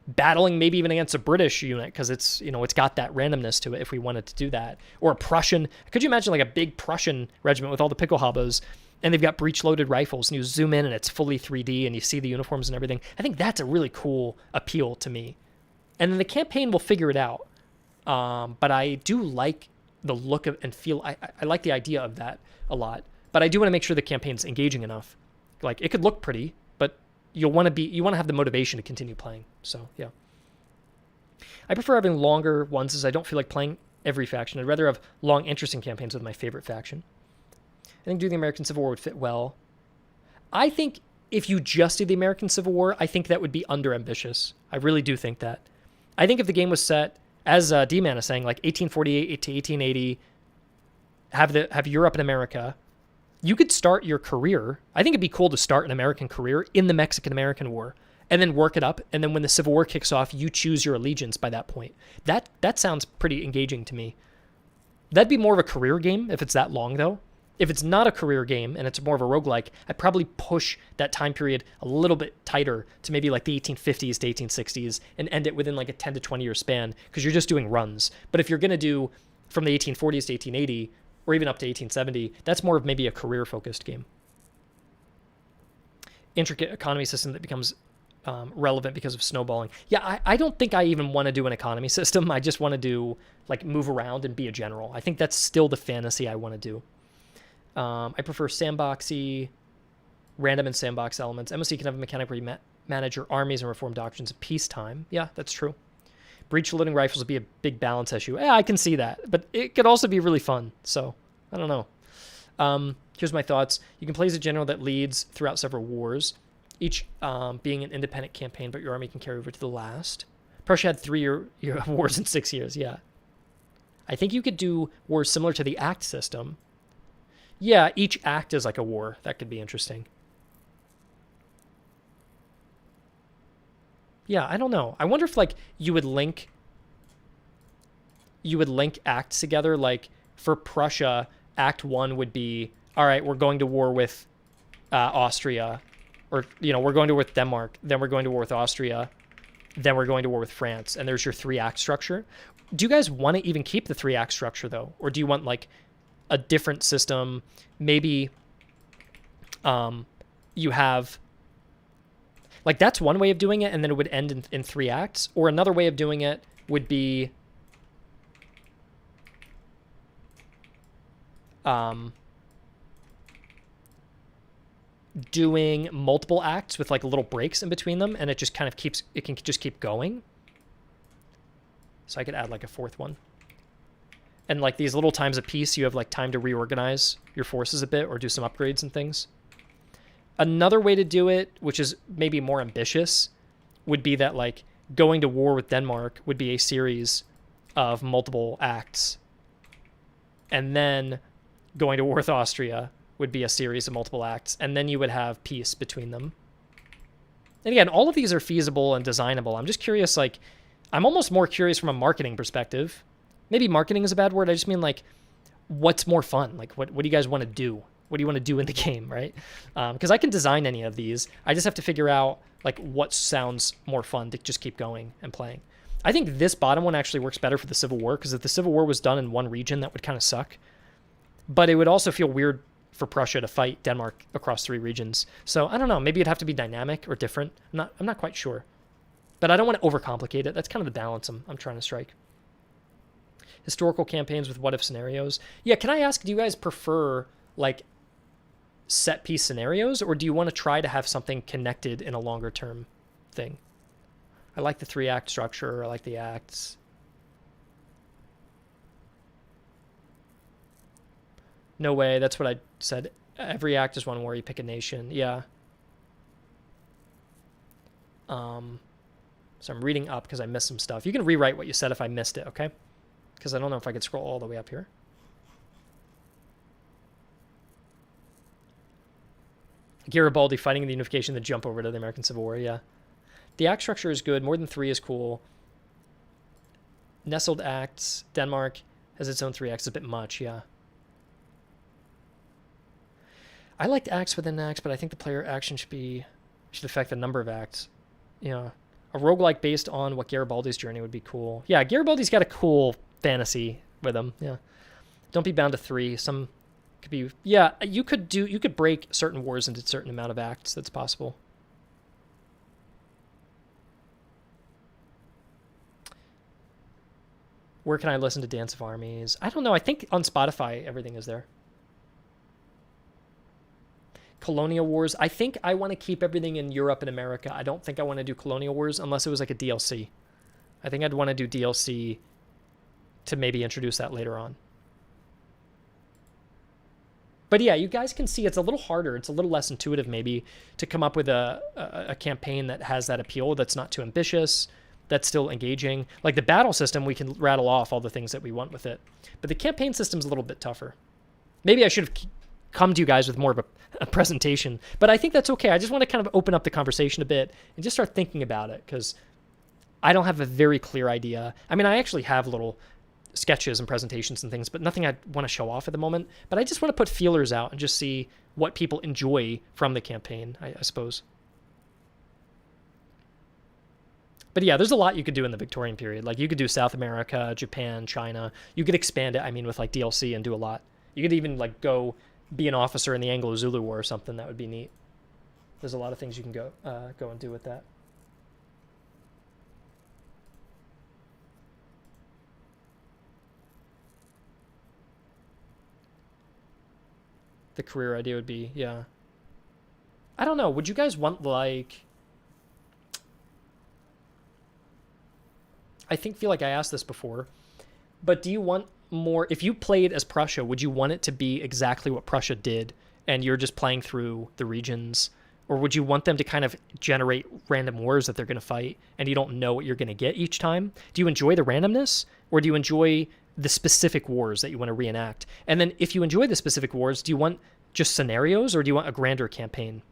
battling maybe even against a British unit, because it's got that randomness to it if we wanted to do that. Or a Prussian. Could you imagine like a big Prussian regiment with all the Pickelhaubes, and they've got breech-loaded rifles, and you zoom in and it's fully 3D and you see the uniforms and everything? I think that's a really cool appeal to me. And then the campaign will figure it out. But I do like the look of and feel. I like the idea of that a lot. But I do want to make sure the campaign's engaging enough. Like it could look pretty, but you want to have the motivation to continue playing. So yeah, I prefer having longer ones, as I don't feel like playing every faction. I'd rather have long, interesting campaigns with my favorite faction. I think doing the American Civil War would fit well. I think if you just did the American Civil War, I think that would be under ambitious. I really do think that. I think if the game was set, as D-Man is saying, like 1848 to 1880, have Europe and America, you could start your career. I think it'd be cool to start an American career in the Mexican-American War and then work it up. And then when the Civil War kicks off, you choose your allegiance by that point. That sounds pretty engaging to me. That'd be more of a career game if it's that long, though. If it's not a career game and it's more of a roguelike, I'd probably push that time period a little bit tighter to maybe like the 1850s to 1860s and end it within like a 10 to 20 year span because you're just doing runs. But if you're going to do from the 1840s to 1880 or even up to 1870, that's more of maybe a career-focused game. Intricate economy system that becomes relevant because of snowballing. Yeah, I don't think I even want to do an economy system. I just want to do like move around and be a general. I think that's still the fantasy I want to do. I prefer sandboxy, random and sandbox elements. MoC can have a mechanic where you manage your armies and reform doctrines of peacetime. Yeah, that's true. Breech loading rifles would be a big balance issue. Yeah, I can see that. But it could also be really fun. So, I don't know. Here's my thoughts. You can play as a general that leads throughout several wars, each being an independent campaign, but your army can carry over to the last. Prussia had 3 year wars in 6 years, yeah. I think you could do wars similar to the act system. Yeah, each act is like a war. That could be interesting. Yeah, I don't know. I wonder if like you would link acts together. Like for Prussia, Act 1 would be, all right, we're going to war with Austria, or we're going to war with Denmark, then we're going to war with Austria, then we're going to war with France, and there's your 3-act structure. Do you guys want to even keep the 3-act structure though, or do you want like a different system? Maybe you have like, that's one way of doing it, and then it would end in 3 acts. Or another way of doing it would be doing multiple acts with like little breaks in between them, and it just kind of can just keep going. So I could add like a 4th one. And like these little times of peace, you have like time to reorganize your forces a bit or do some upgrades and things. Another way to do it, which is maybe more ambitious, would be that like going to war with Denmark would be a series of multiple acts. And then going to war with Austria would be a series of multiple acts. And then you would have peace between them. And again, all of these are feasible and designable. I'm just curious, like, I'm almost more curious from a marketing perspective. Maybe marketing is a bad word. I just mean like, what's more fun? Like, what do you guys want to do? What do you want to do in the game, right? Because I can design any of these. I just have to figure out like what sounds more fun to just keep going and playing. I think this bottom one actually works better for the Civil War, because if the Civil War was done in one region, that would kind of suck. But it would also feel weird for Prussia to fight Denmark across 3 regions. So I don't know. Maybe it'd have to be dynamic or different. I'm not quite sure. But I don't want to overcomplicate it. That's kind of the balance I'm trying to strike. Historical campaigns with what-if scenarios. Yeah, can I ask, do you guys prefer like set piece scenarios, or do you want to try to have something connected in a longer term thing? I like the 3-act structure. I like the acts. No way. That's what I said. Every act is one where you pick a nation. Yeah. So I'm reading up because I missed some stuff. You can rewrite what you said if I missed it, okay? Because I don't know if I could scroll all the way up here. Garibaldi fighting the unification, then jump over to the American Civil War, yeah. The act structure is good. More than 3 is cool. Nestled acts. Denmark has its own 3 acts. It's a bit much, yeah. I liked acts within acts, but I think the player action should affect the number of acts. Yeah. A roguelike based on what Garibaldi's journey would be cool. Yeah, Garibaldi's got a cool fantasy with him, yeah. Don't be bound to 3. Some could be, yeah, you could break certain wars into a certain amount of acts. That's possible. Where can I listen to Dance of Armies? I don't know. I think on Spotify everything is there. Colonial Wars. I think I want to keep everything in Europe and America. I don't think I want to do Colonial Wars unless it was like a DLC. I think I'd want to do DLC to maybe introduce that later on. But yeah, you guys can see it's a little harder. It's a little less intuitive maybe to come up with a campaign that has that appeal, that's not too ambitious, that's still engaging. Like the battle system, we can rattle off all the things that we want with it. But the campaign system's a little bit tougher. Maybe I should have come to you guys with more of a presentation, but I think that's okay. I just want to kind of open up the conversation a bit and just start thinking about it, because I don't have a very clear idea. I mean, I actually have little sketches and presentations and things, but nothing I want to show off at the moment. But I just want to put feelers out and just see what people enjoy from the campaign, I suppose. But yeah, there's a lot you could do in the Victorian period. Like you could do South America, Japan, China. You could expand it, I mean, with like DLC and do a lot. You could even like go be an officer in the Anglo-Zulu War or something. That would be neat. There's a lot of things you can go and do with that. The career idea would be, yeah. I don't know. Would you guys want like... I feel like I asked this before, but do you want more... If you played as Prussia, would you want it to be exactly what Prussia did and you're just playing through the regions? Or would you want them to kind of generate random wars that they're going to fight and you don't know what you're going to get each time? Do you enjoy the randomness, or do you enjoy the specific wars that you want to reenact? And then if you enjoy the specific wars, do you want just scenarios, or do you want a grander campaign?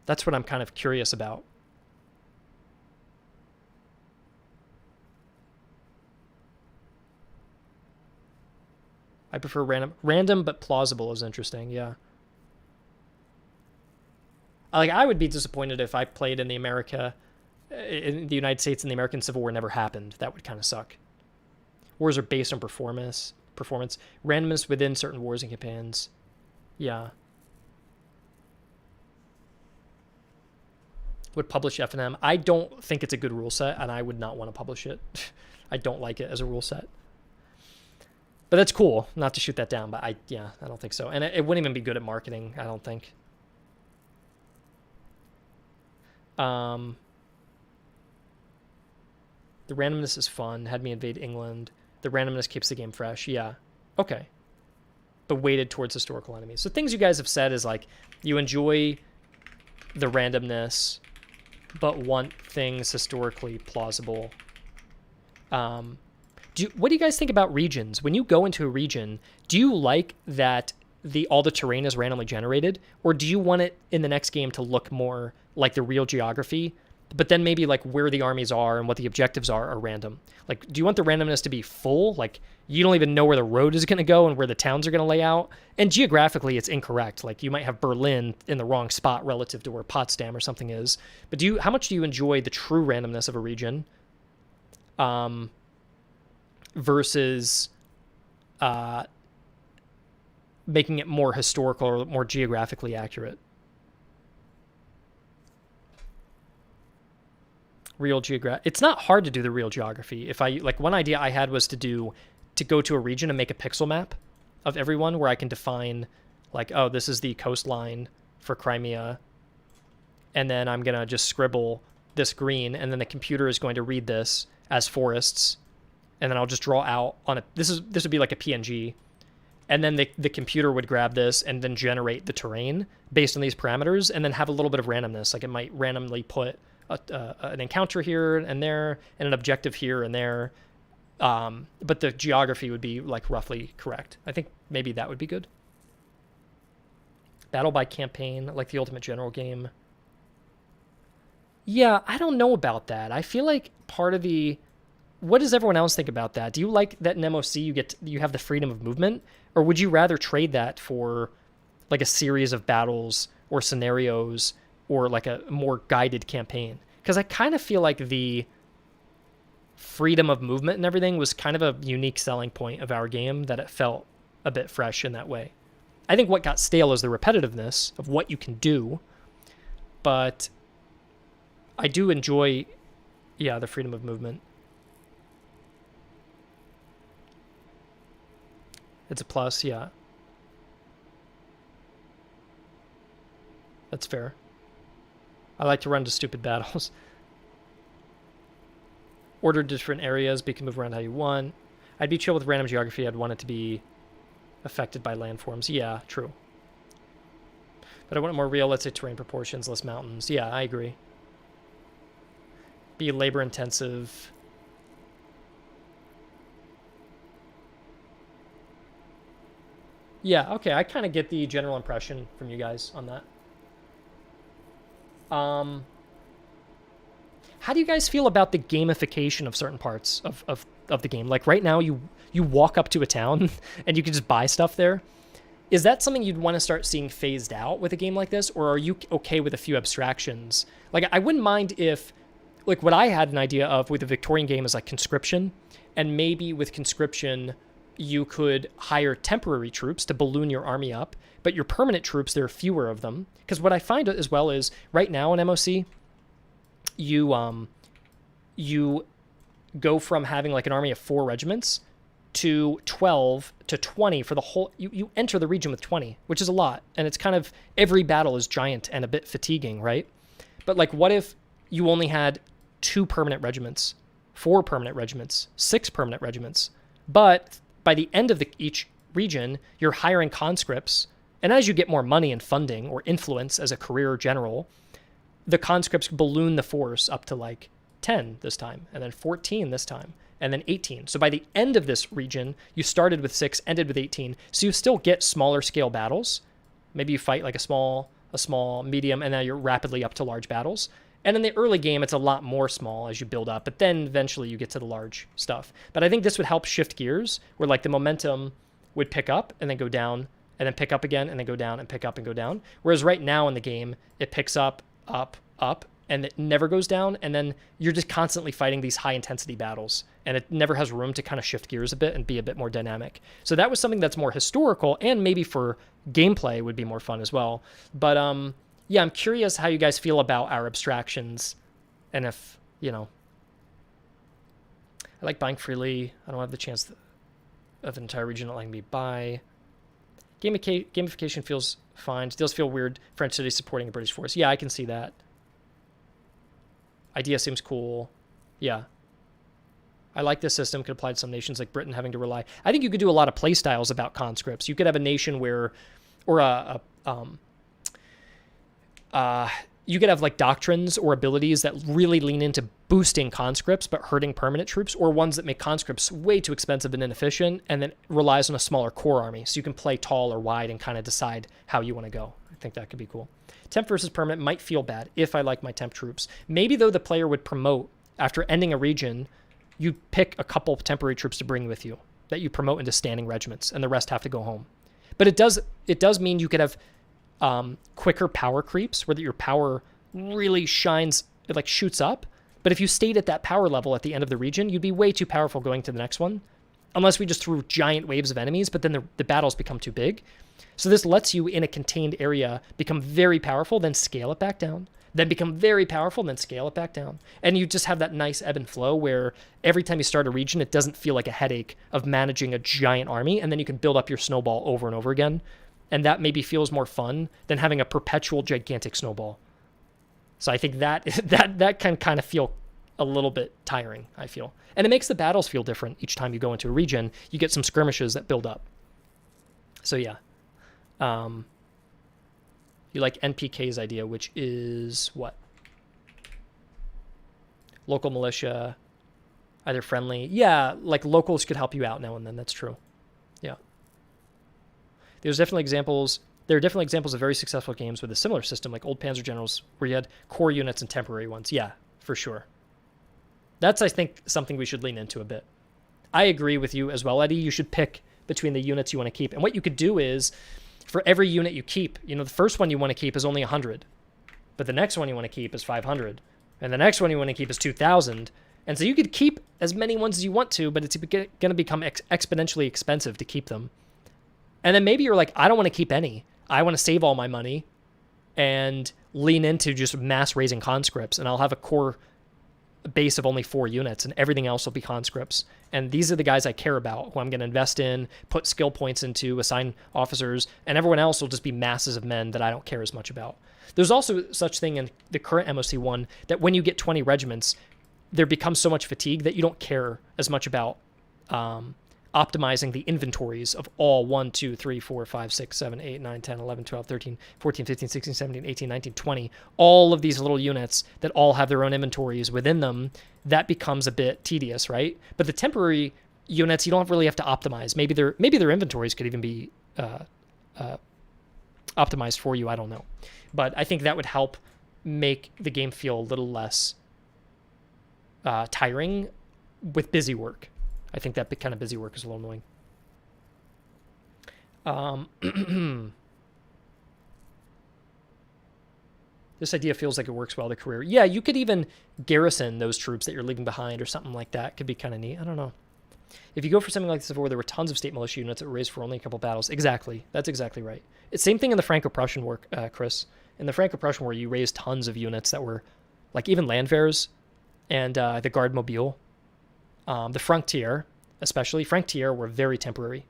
That's what I'm kind of curious about. I prefer random but plausible is interesting. Yeah. Like I would be disappointed if I played in the United States and the American Civil War never happened. That would kind of suck. Wars are based on performance, randomness within certain wars and campaigns. Yeah. Would publish FNM. I don't think it's a good rule set, and I would not want to publish it. I don't like it as a rule set. But that's cool, not to shoot that down, but I don't think so. And it wouldn't even be good at marketing, I don't think. The randomness is fun. Had me invade England. The randomness keeps the game fresh. Yeah. Okay. But weighted towards historical enemies. So things you guys have said is like you enjoy the randomness, but want things historically plausible. What do you guys think about regions? When you go into a region, do you like that all the terrain is randomly generated, or do you want it in the next game to look more like the real geography, but then maybe like where the armies are and what the objectives are random? Like, do you want the randomness to be full? Like you don't even know where the road is going to go and where the towns are going to lay out. And geographically it's incorrect. Like you might have Berlin in the wrong spot relative to where Potsdam or something is. But how much do you enjoy the true randomness of a region? Versus making it more historical or more geographically accurate? It's not hard to do the real geography. One idea I had was to go to a region and make a pixel map of everyone where I can define like, oh, this is the coastline for Crimea. And then I'm going to just scribble this green, and then the computer is going to read this as forests. And then I'll just draw out on this would be like a PNG. And then the computer would grab this and then generate the terrain based on these parameters, and then have a little bit of randomness. Like it might randomly put an encounter here and there and an objective here and there. But the geography would be like roughly correct. I think maybe that would be good. Battle by campaign, like the Ultimate General game. Yeah, I don't know about that. I feel like what does everyone else think about that? Do you like that in MoC you have the freedom of movement, or would you rather trade that for like a series of battles or scenarios or like a more guided campaign? Because I kind of feel like the freedom of movement and everything was kind of a unique selling point of our game, that it felt a bit fresh in that way. I think what got stale is the repetitiveness of what you can do, but I do enjoy, the freedom of movement. It's a plus, yeah. That's fair. I like to run to stupid battles. Order different areas, but you can move around how you want. I'd be chill with random geography. I'd want it to be affected by landforms. Yeah, true. But I want more realistic terrain proportions, less mountains. Yeah, I agree. Be labor intensive. Yeah, okay, I kind of get the general impression from you guys on that. How do you guys feel about the gamification of certain parts of the game? Like right now, you walk up to a town and you can just buy stuff there. Is that something you'd want to start seeing phased out with a game like this, or are you okay with a few abstractions? Like, I wouldn't mind if, like, what I had an idea of with a Victorian game is like conscription, and maybe with conscription, you could hire temporary troops to balloon your army up, but your permanent troops, there are fewer of them. Because what I find as well is right now in MoC, you go from having like an army of 4 regiments to 12 to 20 for the whole. You enter the region with 20, which is a lot, and it's kind of every battle is giant and a bit fatiguing, right? But like, what if you only had 2 permanent regiments, 4 permanent regiments, 6 permanent regiments, but by the end of each region, you're hiring conscripts, and as you get more money and funding or influence as a career general, the conscripts balloon the force up to like 10 this time, and then 14 this time, and then 18. So by the end of this region, you started with 6, ended with 18. So you still get smaller scale battles. Maybe you fight like a small, medium, and now you're rapidly up to large battles. And in the early game, it's a lot more small as you build up, but then eventually you get to the large stuff. But I think this would help shift gears, where like the momentum would pick up and then go down, and then pick up again, and then go down, and pick up and go down. Whereas right now in the game, it picks up, and it never goes down, and then you're just constantly fighting these high intensity battles, and it never has room to kind of shift gears a bit and be a bit more dynamic. So that was something that's more historical, and maybe for gameplay would be more fun as well. But yeah, I'm curious how you guys feel about our abstractions, and if, you know, I like buying freely. I don't have the chance of an entire region not letting me buy. Gamification feels fine. It does feel weird, French cities supporting the British force. Yeah, I can see that. Idea seems cool. Yeah. I like this system. Could apply to some nations like Britain having to rely. I think you could do a lot of play styles about conscripts. You could have a nation where, or you could have like doctrines or abilities that really lean into boosting conscripts but hurting permanent troops, or ones that make conscripts way too expensive and inefficient and then relies on a smaller core army. So you can play tall or wide and kind of decide how you want to go. I think that could be cool. Temp versus permanent might feel bad if I like my temp troops. Maybe though the player would promote, after ending a region, you pick a couple of temporary troops to bring with you that you promote into standing regiments, and the rest have to go home. But it does mean you could have quicker power creeps, where your power really shines, it like shoots up. But if you stayed at that power level at the end of the region, you'd be way too powerful going to the next one, unless we just threw giant waves of enemies, but then the battles become too big. So this lets you, in a contained area, become very powerful, then scale it back down, then become very powerful, then scale it back down. And you just have that nice ebb and flow where every time you start a region, it doesn't feel like a headache of managing a giant army, and then you can build up your snowball over and over again. And that maybe feels more fun than having a perpetual gigantic snowball. So I think that can kind of feel a little bit tiring, I feel. And it makes the battles feel different each time you go into a region. You get some skirmishes that build up. So yeah. You like NPK's idea, which is what? Local militia, either friendly. Yeah, like locals could help you out now and then. That's true. Yeah. There are definitely examples of very successful games with a similar system, like old Panzer Generals, where you had core units and temporary ones. Yeah, for sure. That's, I think, something we should lean into a bit. I agree with you as well, Eddie. You should pick between the units you want to keep. And what you could do is, for every unit you keep, the first one you want to keep is only 100. But the next one you want to keep is 500. And the next one you want to keep is 2,000. And so you could keep as many ones as you want to, but it's going to become exponentially expensive to keep them. And then maybe you're like, I don't want to keep any. I want to save all my money and lean into just mass raising conscripts, and I'll have a core base of only 4 units, and everything else will be conscripts. And these are the guys I care about, who I'm going to invest in, put skill points into, assign officers, and everyone else will just be masses of men that I don't care as much about. There's also such thing in the current MoC 1 that when you get 20 regiments, there becomes so much fatigue that you don't care as much about optimizing the inventories of all 1, 2, 3, 4, 5, 6, 7, 8, 9, 10, 11, 12, 13, 14, 15, 16, 17, 18, 19, 20, all of these little units that all have their own inventories within them, that becomes a bit tedious, right? But the temporary units, you don't really have to optimize. Maybe their inventories could even be optimized for you. I don't know. But I think that would help make the game feel a little less tiring with busy work. I think that kind of busy work is a little annoying. This idea feels like it works well the career. Yeah, you could even garrison those troops that you're leaving behind or something like that. Could be kind of neat. I don't know. If you go for something like this before, there were tons of state militia units that were raised for only a couple battles. Exactly. That's exactly right. It's same thing in the Franco-Prussian War, Chris. In the Franco-Prussian War, you raised tons of units that were, like even Landwehrs and the Garde Mobile. The Frontier, especially. Frontier were very temporary.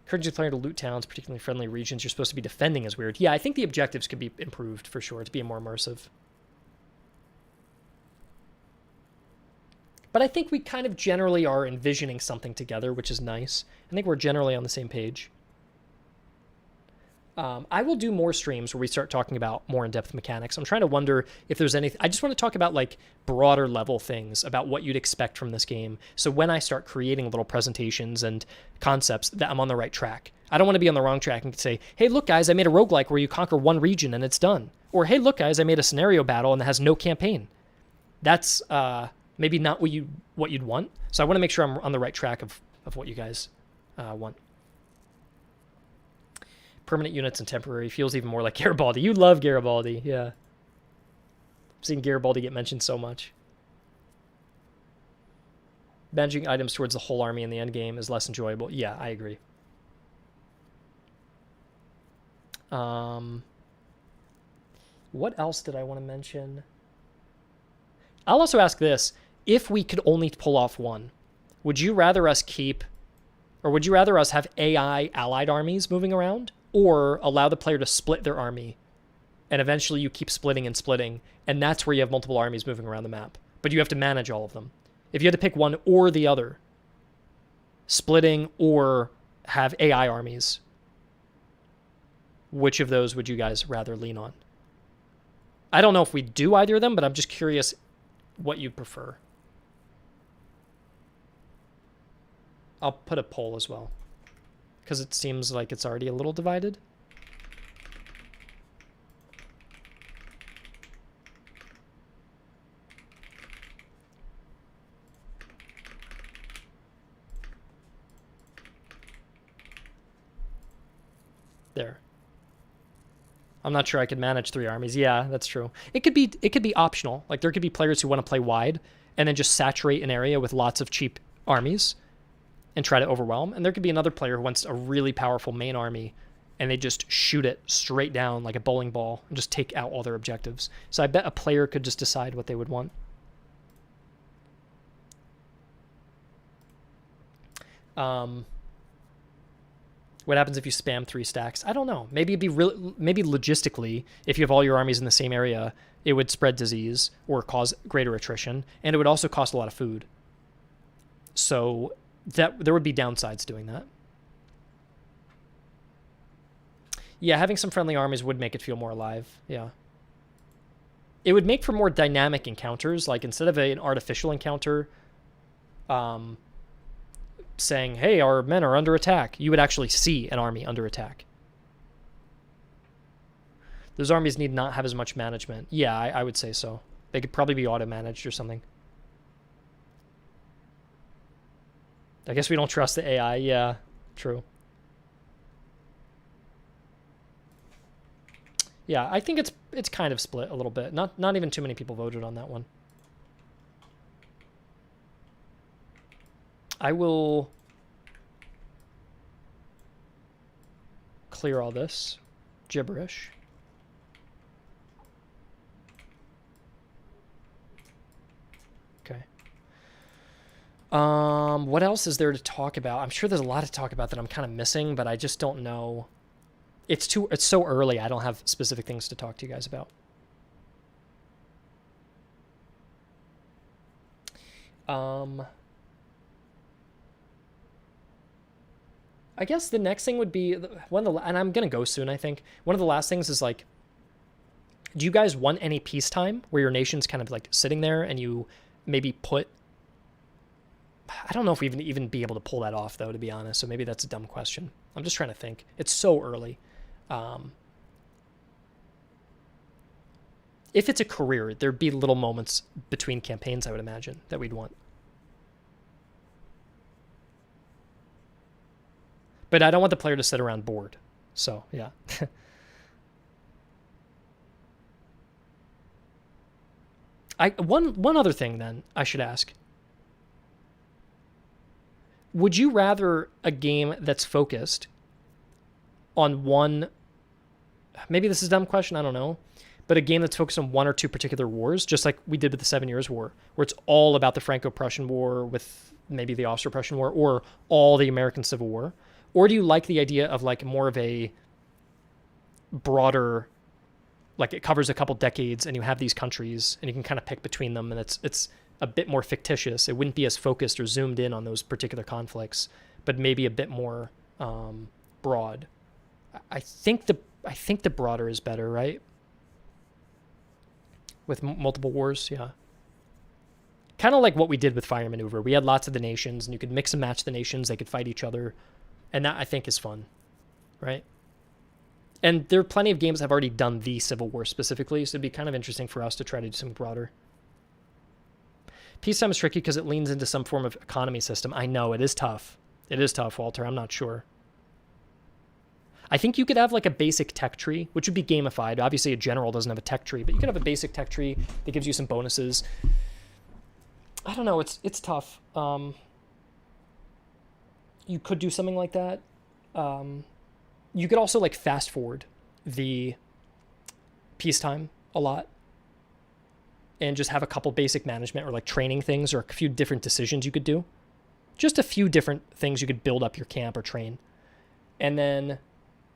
Encouraging the player to loot towns, particularly friendly regions you're supposed to be defending is weird. Yeah, I think the objectives could be improved for sure to be more immersive. But I think we kind of generally are envisioning something together, which is nice. I think we're generally on the same page. I will do more streams where we start talking about more in-depth mechanics. I'm trying to wonder if there's anything. I just want to talk about like broader level things about what you'd expect from this game. So when I start creating little presentations and concepts, that I'm on the right track. I don't want to be on the wrong track and say, hey, look, guys, I made a roguelike where you conquer one region and it's done. Or, hey, look, guys, I made a scenario battle and it has no campaign. That's maybe not what you'd want. So I want to make sure I'm on the right track of what you guys want. Permanent units and temporary feels even more like Garibaldi. You love Garibaldi, yeah. I've seen Garibaldi get mentioned so much. Managing items towards the whole army in the end game is less enjoyable. Yeah, I agree. What else did I want to mention? I'll also ask this. If we could only pull off one, would you rather us keep, or would you rather us have AI allied armies moving around? Or allow the player to split their army, and eventually you keep splitting and splitting, and that's where you have multiple armies moving around the map. But you have to manage all of them. If you had to pick one or the other, splitting or have AI armies, which of those would you guys rather lean on? I don't know if we do either of them, but I'm just curious what you prefer. I'll put a poll as well, because it seems like it's already a little divided. There. I'm not sure I could manage 3 armies. Yeah, that's true. It could be optional. Like there could be players who want to play wide and then just saturate an area with lots of cheap armies and try to overwhelm. And there could be another player who wants a really powerful main army and they just shoot it straight down like a bowling ball and just take out all their objectives. So I bet a player could just decide what they would want. What happens if you spam 3 stacks? I don't know. Maybe it'd be maybe logistically, if you have all your armies in the same area, it would spread disease or cause greater attrition, and it would also cost a lot of food. So that there would be downsides doing that. Yeah, having some friendly armies would make it feel more alive. Yeah. It would make for more dynamic encounters. Like instead of an artificial encounter saying, hey, our men are under attack, you would actually see an army under attack. Those armies need not have as much management. Yeah, I would say so. They could probably be auto-managed or something. I guess we don't trust the AI. Yeah, true. Yeah, I think it's kind of split a little bit. Not even too many people voted on that one. I will clear all this gibberish. Okay. What else is there to talk about? I'm sure there's a lot to talk about that I'm kind of missing, but I just don't know. It's so early. I don't have specific things to talk to you guys about. I guess the next thing would be and I'm gonna go soon. I think one of the last things is like, do you guys want any peacetime where your nation's kind of like sitting there and you maybe put? I don't know if we even be able to pull that off though, to be honest. So maybe that's a dumb question. I'm just trying to think. It's so early. If it's a career, there'd be little moments between campaigns, I would imagine, that we'd want. But I don't want the player to sit around bored. So, yeah. One other thing, then, I should ask. Would you rather a game that's focused on one... Maybe this is a dumb question, I don't know. But a game that's focused on one or two particular wars, just like we did with the 7 Years' War, where it's all about the Franco-Prussian War with maybe the Austro-Prussian War, or all the American Civil War? Or do you like the idea of like more of a broader, like it covers a couple decades and you have these countries and you can kind of pick between them, and it's a bit more fictitious. It wouldn't be as focused or zoomed in on those particular conflicts, but maybe a bit more broad. I think the broader is better, right? With multiple wars, yeah. Kind of like what we did with Fire Maneuver. We had lots of the nations and you could mix and match the nations. They could fight each other. And that, I think, is fun, right? And there are plenty of games that have already done the Civil War specifically, so it'd be kind of interesting for us to try to do something broader. Peacetime is tricky because it leans into some form of economy system. I know, it is tough. It is tough, Walter. I'm not sure. I think you could have like a basic tech tree, which would be gamified. Obviously, a general doesn't have a tech tree, but you could have a basic tech tree that gives you some bonuses. I don't know. It's tough. You could do something like that. You could also like fast forward the peacetime a lot and just have a couple basic management or like training things or a few different decisions you could do. Just a few different things you could build up your camp or train. And then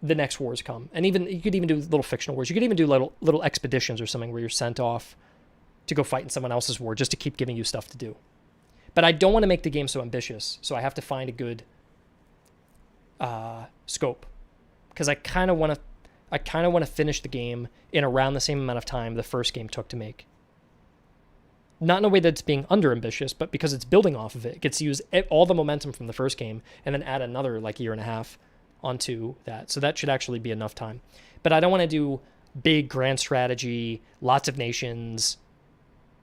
the next wars come. And even you could even do little fictional wars. You could even do little expeditions or something where you're sent off to go fight in someone else's war just to keep giving you stuff to do. But I don't want to make the game so ambitious, so I have to find a good scope, because I kind of want to finish the game in around the same amount of time the first game took to make. Not in a way that's being under ambitious, but because it's building off of it. It gets to use all the momentum from the first game and then add another like year and a half onto that. So that should actually be enough time. But I don't want to do big grand strategy, lots of nations,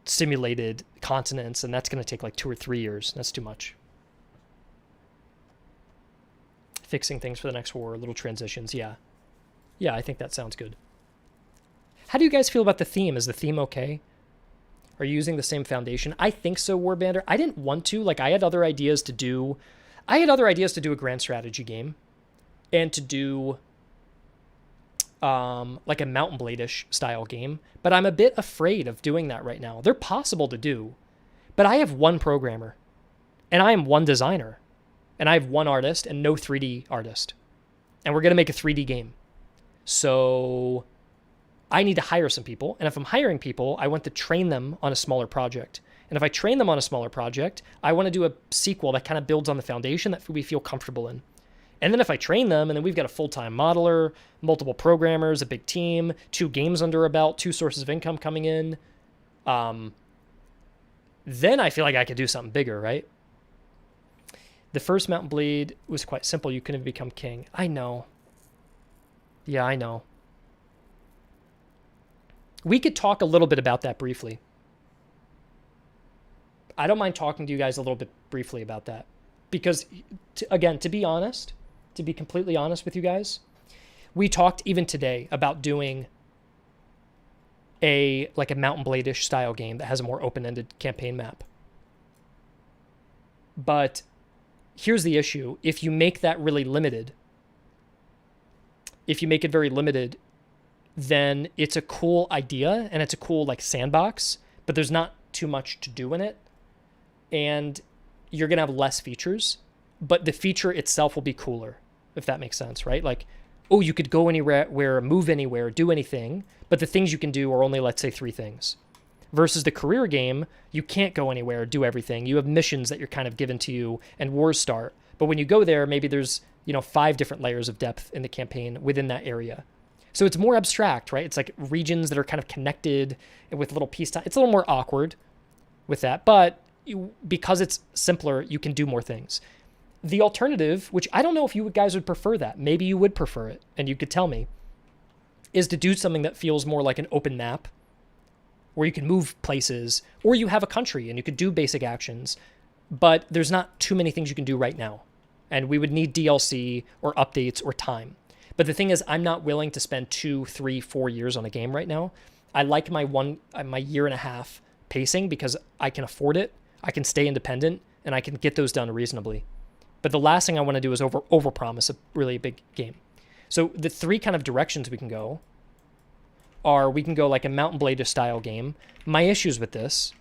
simulated continents, and that's going to take like 2 or 3 years. That's too much. Fixing things for the next war, little transitions, yeah. Yeah, I think that sounds good. How do you guys feel about the theme? Is the theme okay? Are you using the same foundation? I think so, Warbander. I didn't want to. Like, I had other ideas to do. I had other ideas to do a grand strategy game and to do like a Mountain Blade-ish style game, but I'm a bit afraid of doing that right now. They're possible to do, but I have one programmer and I am one designer and I have one artist and no 3D artist, and we're going to make a 3D game. So I need to hire some people, and if I'm hiring people, I want to train them on a smaller project. And if I train them on a smaller project, I want to do a sequel that kind of builds on the foundation that we feel comfortable in. And then if I train them, and then we've got a full-time modeler, multiple programmers, a big team, 2 games under our belt, 2 sources of income coming in, then I feel like I could do something bigger, right? The first Mountain Blade was quite simple. You couldn't become king. I know. Yeah, I know. We could talk a little bit about that briefly. I don't mind talking to you guys a little bit briefly about that. Because, again, to be honest, to be completely honest with you guys, we talked even today about doing a Mountain Blade-ish style game that has a more open-ended campaign map. But here's the issue. If you make that really limited, if you make it very limited, then it's a cool idea and it's a cool like sandbox, but there's not too much to do in it. And you're going to have less features, but the feature itself will be cooler, if that makes sense, right? Like, oh, you could go anywhere, move anywhere, do anything, but the things you can do are only, let's say, 3 things. Versus the career game, you can't go anywhere, do everything. You have missions that you're kind of given to you, and wars start. But when you go there, maybe there's, 5 different layers of depth in the campaign within that area. So it's more abstract, right? It's like regions that are kind of connected with little peacetime. It's a little more awkward with that, but because it's simpler, you can do more things. The alternative, which I don't know if you guys would prefer that, maybe you would prefer it, and you could tell me, is to do something that feels more like an open map, where you can move places, or you have a country and you could do basic actions, but there's not too many things you can do right now. And we would need DLC or updates or time. But the thing is, I'm not willing to spend 2, 3, 4 years on a game right now. I like my year and a half pacing because I can afford it, I can stay independent, and I can get those done reasonably. But the last thing I want to do is overpromise a really big game. So the 3 kind of directions we can go are, we can go like a Mount and Blade style game. My issues with this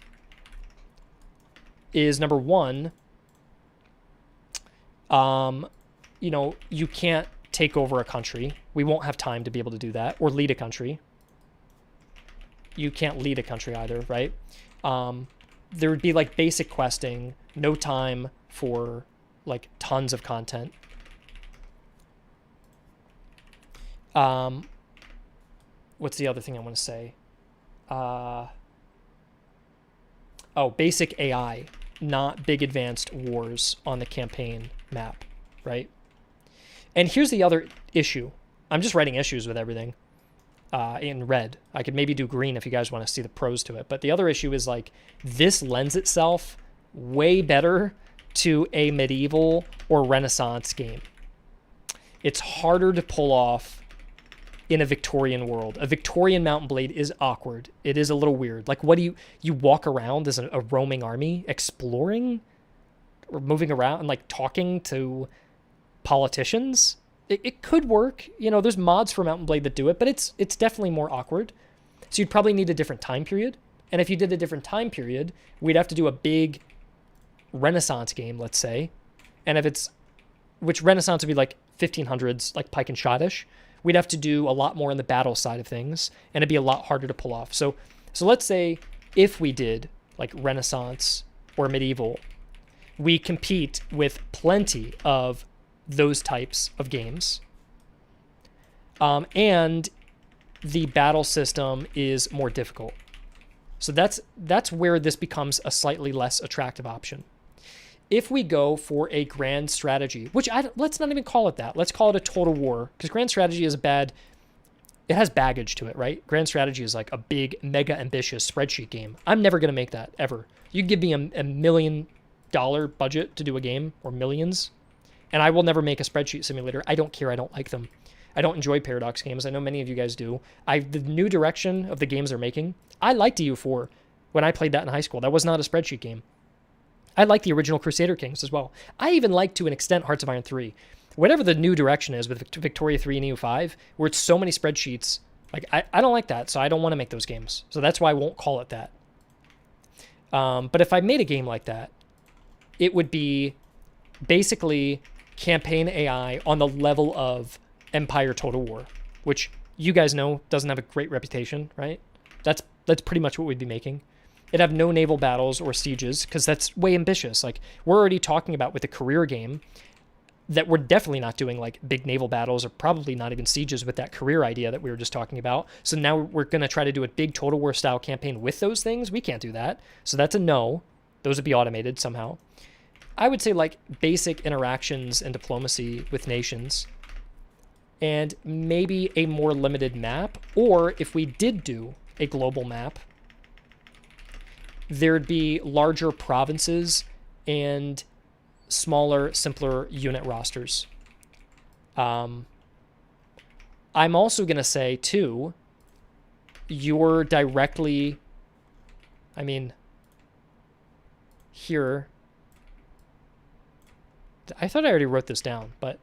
is, number one, you can't take over a country. We won't have time to be able to do that, or lead a country. You can't lead a country either, right? There would be like basic questing, no time for like tons of content. What's the other thing I want to say? Basic AI, not big advanced wars on the campaign map, right? And here's the other issue. I'm just writing issues with everything in red. I could maybe do green if you guys want to see the pros to it. But the other issue is like, this lends itself way better to a medieval or Renaissance game. It's harder to pull off in a Victorian world. A Victorian Mount and Blade is awkward. It is a little weird. Like, what do you walk around as a roaming army, exploring or moving around and like talking to politicians? It could work. There's mods for Mount and Blade that do it, but it's definitely more awkward. So you'd probably need a different time period. And if you did a different time period, we'd have to do a big Renaissance game, let's say. And which Renaissance would be like 1500s, like pike and shot-ish. We'd have to do a lot more on the battle side of things, and it'd be a lot harder to pull off. So let's say if we did like Renaissance or medieval, we compete with plenty of those types of games. And the battle system is more difficult. So that's where this becomes a slightly less attractive option. If we go for a grand strategy, which let's not even call it that. Let's call it a total war, because grand strategy is it has baggage to it, right? Grand strategy is like a big, mega ambitious spreadsheet game. I'm never going to make that, ever. You give me a $1 million budget to do a game, or millions, and I will never make a spreadsheet simulator. I don't care. I don't like them. I don't enjoy Paradox games. I know many of you guys do. The new direction of the games they're making, I liked EU4 when I played that in high school. That was not a spreadsheet game. I like the original Crusader Kings as well. I even like, to an extent, Hearts of Iron 3. Whatever the new direction is with Victoria 3 and EU5, where it's so many spreadsheets, like I don't like that, so I don't want to make those games. So that's why I won't call it that. But if I made a game like that, it would be basically campaign AI on the level of Empire Total War, which you guys know doesn't have a great reputation, right? That's pretty much what we'd be making. It'd have no naval battles or sieges, because that's way ambitious. Like, we're already talking about with a career game that we're definitely not doing like big naval battles, or probably not even sieges with that career idea that we were just talking about. So now we're going to try to do a big Total War style campaign with those things. We can't do that. So that's a no. Those would be automated somehow. I would say like basic interactions and diplomacy with nations, and maybe a more limited map. Or if we did do a global map, there'd be larger provinces and smaller, simpler unit rosters. I'm also going to say, too, you're directly, here, I thought I already wrote this down, but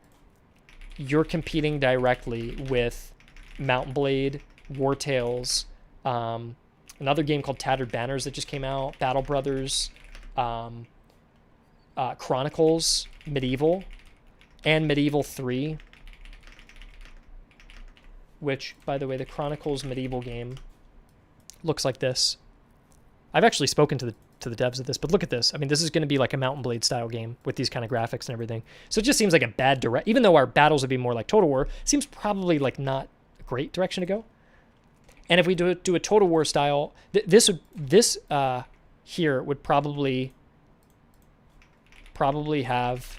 you're competing directly with Mount and Blade, War Tales, another game called Tattered Banners that just came out, Battle Brothers, Chronicles, Medieval, and Medieval 3, which, by the way, the Chronicles Medieval game looks like this. I've actually spoken to to the devs of this, but look at this. I mean, this is going to be like a Mountain Blade style game with these kind of graphics and everything. So it just seems like a bad direct, even though our battles would be more like Total War, seems probably like not a great direction to go. And if we do a Total War style, this here would probably have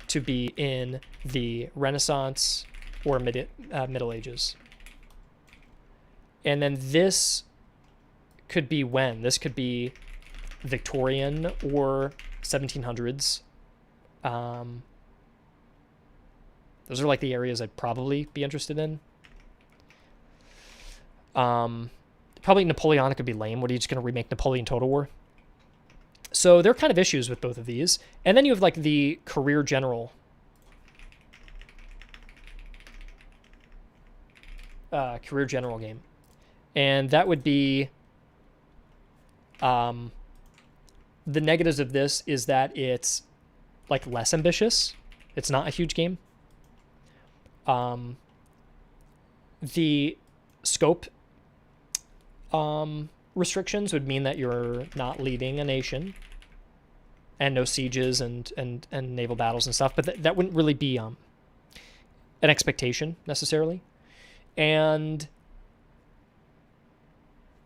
to be in the Renaissance or Middle Ages. And then this could be when? This could be Victorian or 1700s. Those are like the areas I'd probably be interested in. Probably Napoleonic would be lame. What, are you just going to remake Napoleon Total War? So there are kind of issues with both of these. And then you have like the career general. Career general game. And that would be... the negatives of this is that it's like less ambitious. It's not a huge game. The scope restrictions would mean that you're not leading a nation and no sieges and naval battles and stuff, but that wouldn't really be an expectation necessarily. And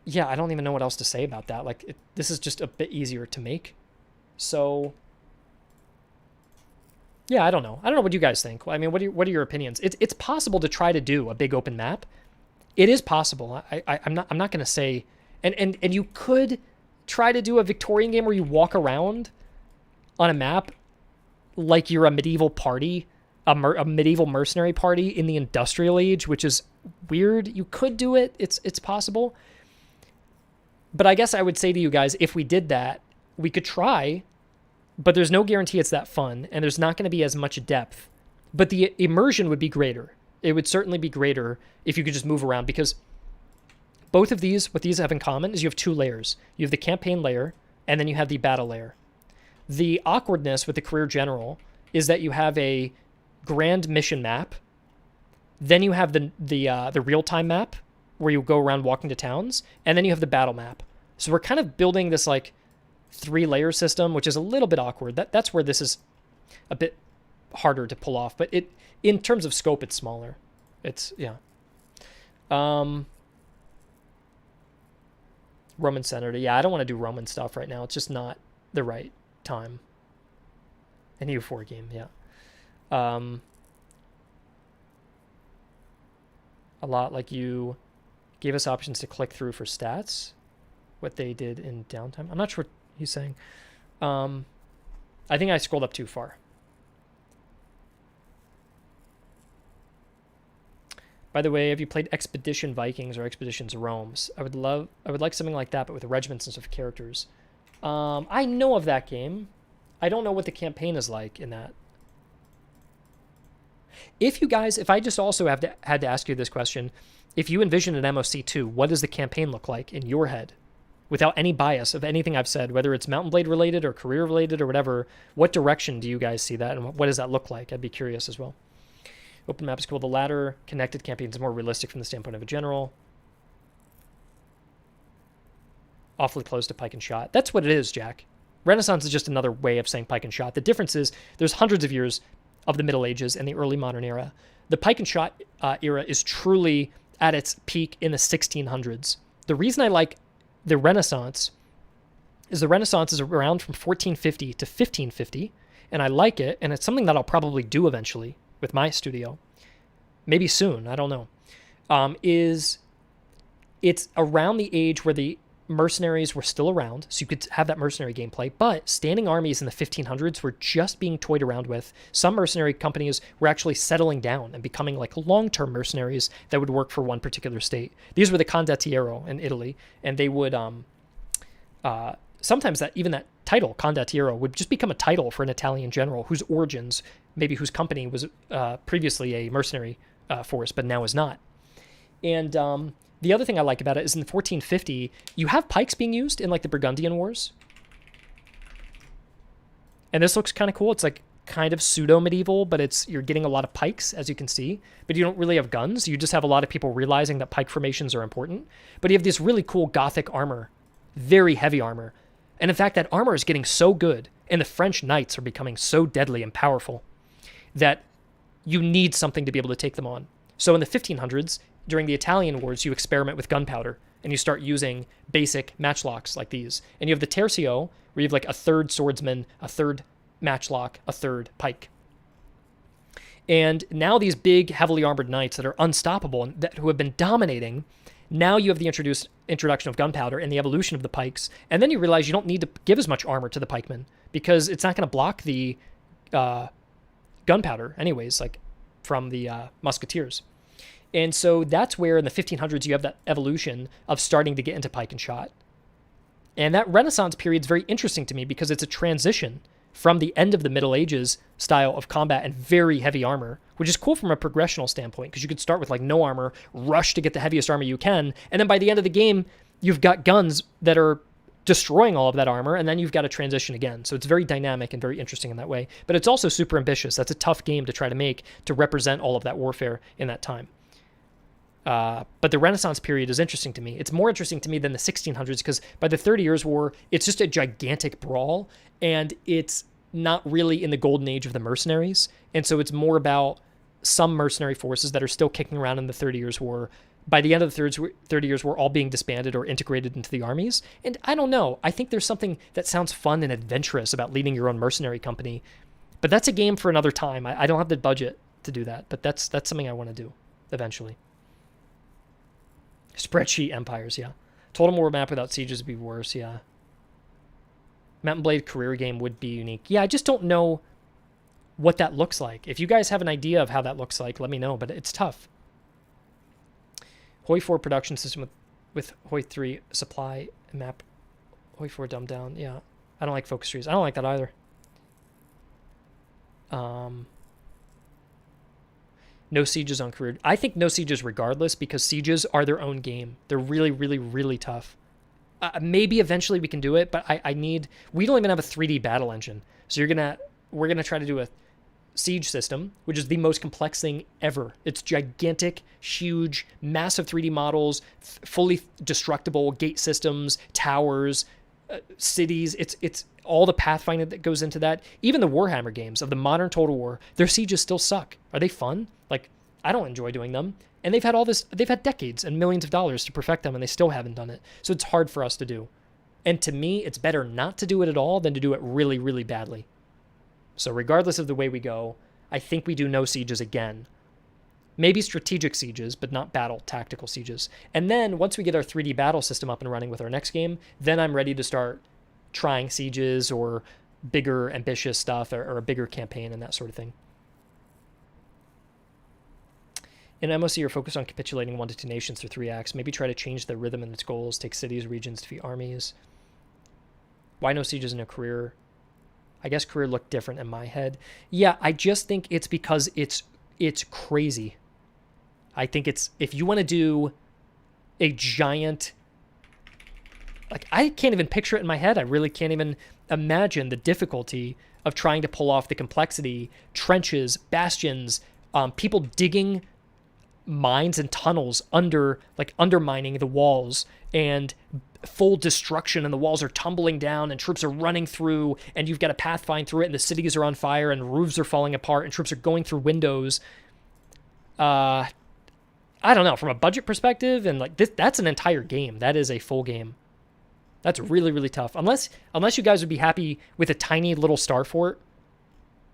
yeah, I don't even know what else to say about that. Like, this is just a bit easier to make. So yeah, I don't know. I don't know what you guys think. I mean, what are your opinions? It's possible to try to do a big open map. It is possible. I'm not going to say, and you could try to do a Victorian game where you walk around on a map like you're a medieval party, a medieval mercenary party in the industrial age, which is weird. You could do it. It's possible. But I guess I would say to you guys, if we did that, we could try, but there's no guarantee it's that fun, and there's not going to be as much depth. But the immersion would be greater. It would certainly be greater if you could just move around, because both of these, what these have in common is you have two layers. You have the campaign layer, and then you have the battle layer. The awkwardness with the career general is that you have a grand mission map, then you have the real-time map, where you go around walking to towns, and then you have the battle map. So we're kind of building this like 3-layer system, which is a little bit awkward. That's where this is a bit harder to pull off, but in terms of scope, it's smaller. It's, yeah. Roman Senator. Yeah, I don't want to do Roman stuff right now. It's just not the right time. An EU4 game, yeah. A lot like you gave us options to click through for stats, what they did in downtime. I'm not sure what he's saying. I think I scrolled up too far. By the way, have you played Expedition Vikings or Expeditions Rome's? I would like something like that, but with regiments instead of characters. I know of that game. I don't know what the campaign is like in that. If I just also had to ask you this question, if you envision an MoC2, what does the campaign look like in your head? Without any bias of anything I've said, whether it's Mountain Blade related or career related or whatever, what direction do you guys see that, and what does that look like? I'd be curious as well. Open map is cool. The latter connected campaign is more realistic from the standpoint of a general. Awfully close to pike and shot. That's what it is, Jack. Renaissance is just another way of saying pike and shot. The difference is there's hundreds of years of the Middle Ages and the early modern era. The pike and shot era is truly at its peak in the 1600s. The reason I like the Renaissance is around from 1450 to 1550, and I like it, and it's something that I'll probably do eventually with my studio. Maybe soon, I don't know. It's around the age where the mercenaries were still around, so you could have that mercenary gameplay, but standing armies in the 1500s were just being toyed around with. Some mercenary companies were actually settling down and becoming like long-term mercenaries that would work for one particular state. These were the condottiero in Italy, and they would sometimes that title, condottiero, would just become a title for an Italian general whose origins, maybe whose company was previously a mercenary force, but now is not. And the other thing I like about it is in 1450, you have pikes being used in like the Burgundian Wars. And this looks kind of cool. It's like kind of pseudo-medieval, but you're getting a lot of pikes, as you can see. But you don't really have guns. You just have a lot of people realizing that pike formations are important. But you have this really cool Gothic armor, very heavy armor. And in fact, that armor is getting so good, and the French knights are becoming so deadly and powerful that you need something to be able to take them on. So in the 1500s, during the Italian wars, you experiment with gunpowder, and you start using basic matchlocks like these. And you have the tercio, where you have like a third swordsman, a third matchlock, a third pike. And now these big, heavily armored knights that are unstoppable and who have been dominating, now you have the introduction of gunpowder and the evolution of the pikes. And then you realize you don't need to give as much armor to the pikemen because it's not going to block the gunpowder anyways, like from the musketeers. And so that's where in the 1500s you have that evolution of starting to get into pike and shot. And that Renaissance period is very interesting to me because it's a transition from the end of the Middle Ages style of combat and very heavy armor, which is cool from a progressional standpoint because you could start with like no armor, rush to get the heaviest armor you can, and then by the end of the game, you've got guns that are destroying all of that armor, and then you've got to transition again. So it's very dynamic and very interesting in that way. But it's also super ambitious. That's a tough game to try to make to represent all of that warfare in that time. But the Renaissance period is interesting to me. It's more interesting to me than the 1600s because by the 30 Years' War, it's just a gigantic brawl, and it's not really in the golden age of the mercenaries. And so it's more about some mercenary forces that are still kicking around in the 30 Years' War. By the end of the 30 Years' War, all being disbanded or integrated into the armies. And I don't know. I think there's something that sounds fun and adventurous about leading your own mercenary company. But that's a game for another time. I don't have the budget to do that, but that's something I want to do eventually. Spreadsheet empires, yeah. Total War map without sieges would be worse, yeah. Mount & Blade career game would be unique. Yeah, I just don't know what that looks like. If you guys have an idea of how that looks like, let me know, but it's tough. Hoi 4 production system with Hoi 3 supply map. Hoi 4 dumbed down, yeah. I don't like focus trees. I don't like that either. No sieges on career. I think no sieges regardless because sieges are their own game. They're really, really, really tough. Maybe eventually we can do it, but we don't even have a 3D battle engine. So we're going to try to do a siege system, which is the most complex thing ever. It's gigantic, huge, massive 3D models, fully destructible gate systems, towers, cities. It's all the pathfinding that goes into that. Even the Warhammer games of the modern Total War, their sieges still suck. Are they fun? Like, I don't enjoy doing them. And they've had decades and millions of dollars to perfect them, and they still haven't done it. So it's hard for us to do. And to me, it's better not to do it at all than to do it really, really badly. So regardless of the way we go, I think we do no sieges again. Maybe strategic sieges, but not battle, tactical sieges. And then once we get our 3D battle system up and running with our next game, then I'm ready to start trying sieges or bigger, ambitious stuff or a bigger campaign and that sort of thing. In MoC, you're focused on capitulating 1 to 2 nations through 3 acts. Maybe try to change the rhythm and its goals, take cities, regions, defeat armies. Why no sieges in a career? I guess career looked different in my head. Yeah, I just think it's because it's crazy. I think it's, if you want to do a giant, like, I can't even picture it in my head. I really can't even imagine the difficulty of trying to pull off the complexity, trenches, bastions, people digging mines and tunnels undermining the walls and full destruction, and the walls are tumbling down and troops are running through, and you've got to pathfind through it, and the cities are on fire and roofs are falling apart and troops are going through windows. I don't know, from a budget perspective, and like this, that's an entire game. That is a full game. That's really, really tough. Unless you guys would be happy with a tiny little star fort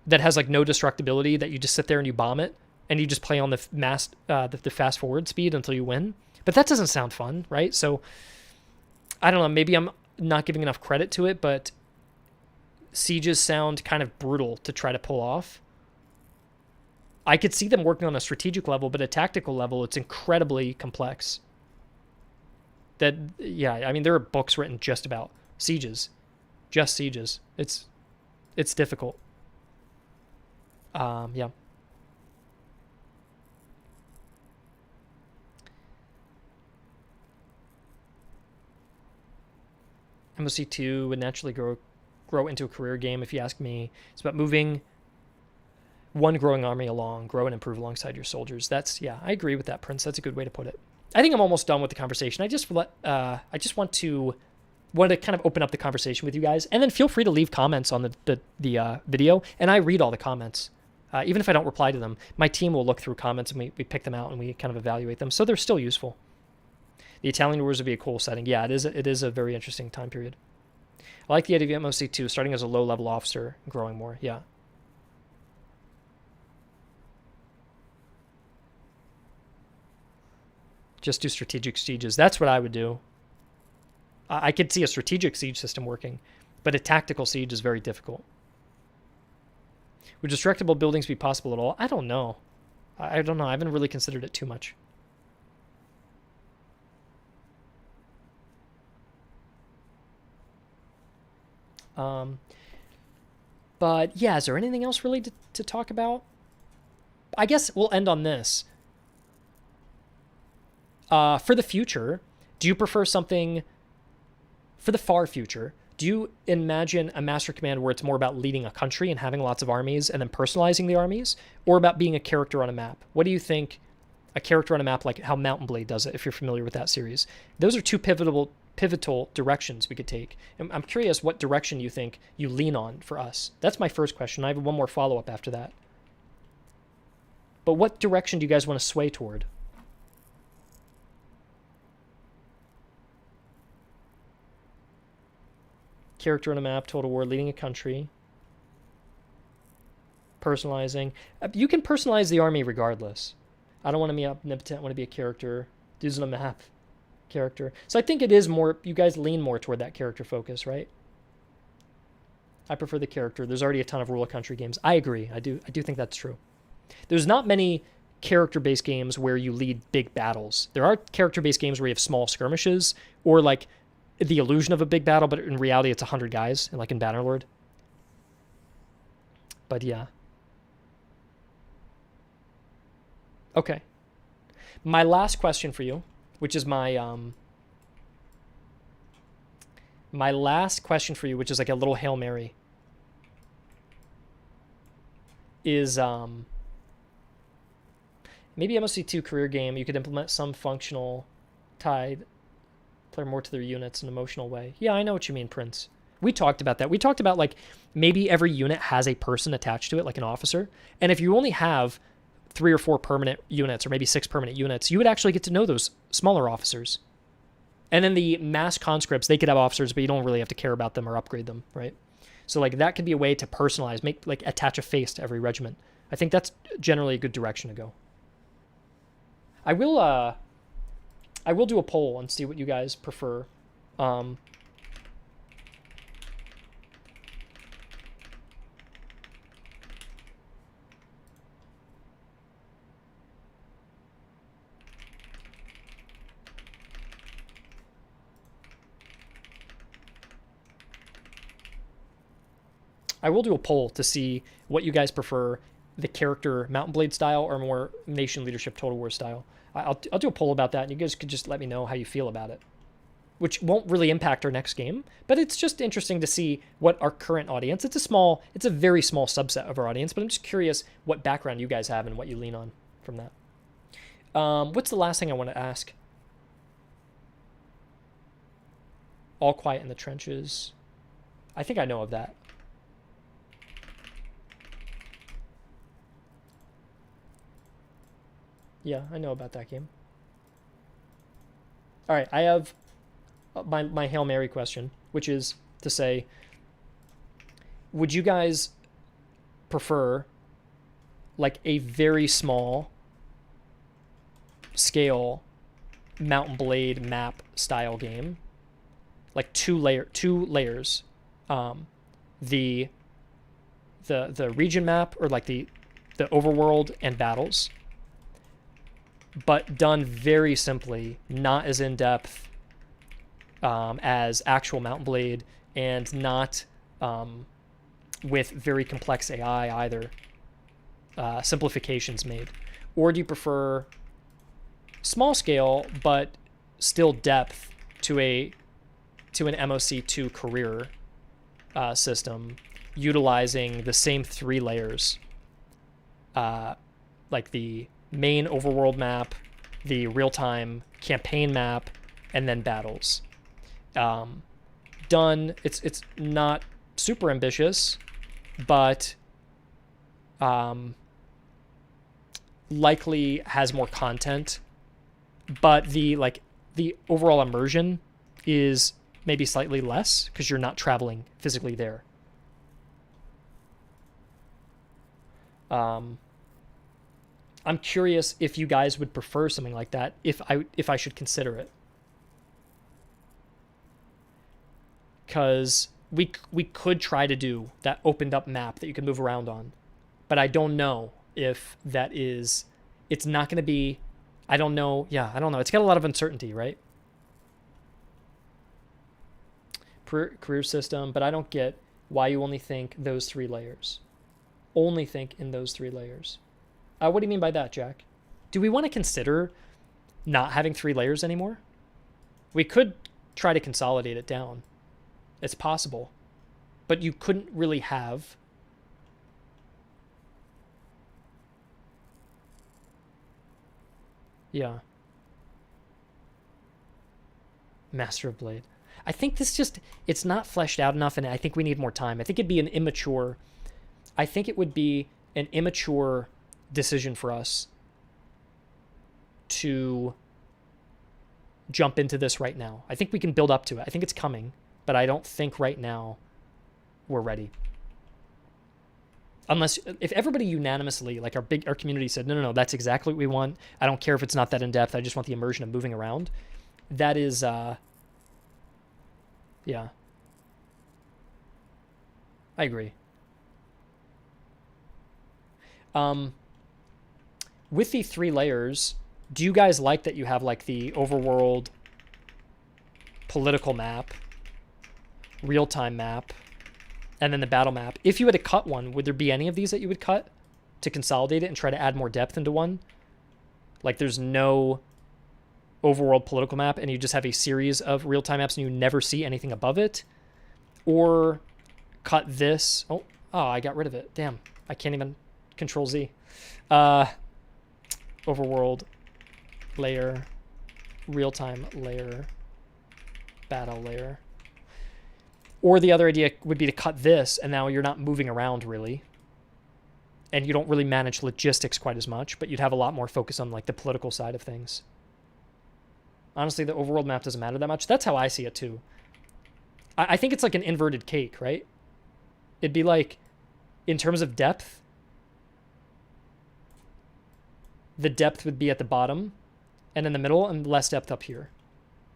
that has like no destructibility, that you just sit there and you bomb it and you just play on the fast forward speed until you win. But that doesn't sound fun, right? So I don't know, maybe I'm not giving enough credit to it, but sieges sound kind of brutal to try to pull off. I could see them working on a strategic level, but at a tactical level, it's incredibly complex. Yeah, I mean, there are books written just about sieges. Just sieges. It's difficult. Yeah. MoC 2 would naturally grow into a career game, if you ask me. It's about moving one growing army along, grow and improve alongside your soldiers. Yeah, I agree with that, Prince. That's a good way to put it. I think I'm almost done with the conversation. I just want to wanted to kind of open up the conversation with you guys. And then feel free to leave comments on the video, and I read all the comments. Even if I don't reply to them, my team will look through comments and we pick them out and we kind of evaluate them. So they're still useful. The Italian Wars would be a cool setting. Yeah, it is a very interesting time period. I like the idea of MoC 2, starting as a low-level officer, growing more. Yeah. Just do strategic sieges. That's what I would do. I could see a strategic siege system working, but a tactical siege is very difficult. Would destructible buildings be possible at all? I don't know. I don't know. I haven't really considered it too much. But yeah, is there anything else really to talk about? I guess we'll end on this. For the future, do you prefer something for the far future? Do you imagine a Master Command where it's more about leading a country and having lots of armies and then personalizing the armies, or about being a character on a map? What do you think a character on a map, like how Mountain Blade does it, if you're familiar with that series? Those are two pivotal directions we could take. And I'm curious what direction you think you lean on for us. That's my first question. I have one more follow-up after that. But what direction do you guys want to sway toward? Character on a map, Total War, leading a country. Personalizing. You can personalize the army regardless. I don't want to be omnipotent, I want to be a character. Dudes on a map, character. So I think it is more, you guys lean more toward that character focus, right? I prefer the character. There's already a ton of rule of country games. I agree. I do think that's true. There's not many character-based games where you lead big battles. There are character-based games where you have small skirmishes, or like the illusion of a big battle, but in reality it's 100 guys, like in Bannerlord. But yeah. Okay. My last question for you, which is my last question for you, which is like a little Hail Mary, is maybe MoC2 career game. You could implement some functional tied player more to their units in an emotional way. Yeah, I know what you mean, Prince. We talked about that. We talked about like maybe every unit has a person attached to it, like an officer. And if you only have 3 or 4 permanent units, or maybe 6 permanent units, you would actually get to know those smaller officers. And then the mass conscripts, they could have officers, but you don't really have to care about them or upgrade them, right? So like that could be a way to personalize, make like attach a face to every regiment. I think that's generally a good direction to go. I will do a poll and see what you guys prefer. I will do a poll to see what you guys prefer, the character Mountain Blade style or more Nation Leadership Total War style. I'll do a poll about that, and you guys could just let me know how you feel about it, which won't really impact our next game, but it's just interesting to see what our current audience, it's a very small subset of our audience, but I'm just curious what background you guys have and what you lean on from that. What's the last thing I want to ask? All Quiet in the Trenches. I think I know of that. Yeah, I know about that game. All right, I have my Hail Mary question, which is to say, would you guys prefer like a very small scale Mountain Blade map style game, like two layers, the region map, or like the overworld and battles, but done very simply, not as in-depth as actual Mountain Blade, and not with very complex AI either. Simplifications made. Or do you prefer small scale, but still depth to an MoC2 career system, utilizing the same 3 layers, like the main overworld map, the real-time campaign map, and then battles. done, it's not super ambitious, but likely has more content, but the overall immersion is maybe slightly less because you're not traveling physically there. I'm curious if you guys would prefer something like that, if I should consider it. Because we could try to do that opened up map that you can move around on, but I don't know if that is, it's not going to be, I don't know. Yeah, I don't know. It's got a lot of uncertainty, right? Career system, but I don't get why you only think those 3 layers. Only think in those 3 layers. What do you mean by that, Jack? Do we want to consider not having 3 layers anymore? We could try to consolidate it down. It's possible. But you couldn't really have... Yeah. Master of Blade. I think this just, it's not fleshed out enough, and I think we need more time. I think it'd be an immature... I think it would be an immature decision for us to jump into this right now. I think we can build up to it. I think it's coming, but I don't think right now we're ready. Unless, if everybody unanimously, like our community said, no, that's exactly what we want. I don't care if it's not that in depth. I just want the immersion of moving around. That is, yeah. I agree. With the 3 layers, do you guys like that you have like the overworld political map, real-time map, and then the battle map? If you had to cut one, would there be any of these that you would cut to consolidate it and try to add more depth into one? Like there's no overworld political map and you just have a series of real-time maps and you never see anything above it? Or cut this. Oh, I got rid of it. Damn, I can't even Control Z. Overworld layer, real-time layer, battle layer. Or the other idea would be to cut this, and now you're not moving around really. And you don't really manage logistics quite as much, but you'd have a lot more focus on like the political side of things. Honestly, the overworld map doesn't matter that much. That's how I see it too. I think it's like an inverted cake, right? It'd be like, in terms of depth, the depth would be at the bottom and in the middle and less depth up here.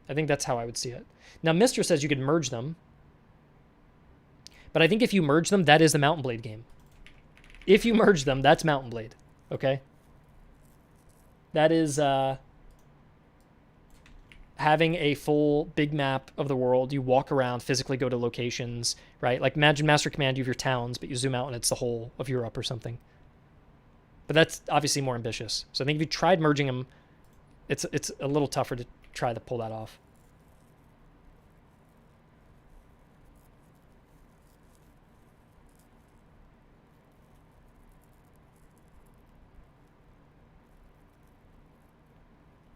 I think that's how I would see it. Now, Mr. says you could merge them. But I think if you merge them, that is the Mountain Blade game. If you merge them, that's Mountain Blade. Okay? That is having a full big map of the world. You walk around, physically go to locations, right? Like imagine Master Command, you have your towns, but you zoom out and it's the whole of Europe or something. But that's obviously more ambitious. So I think if you tried merging them, it's a little tougher to try to pull that off.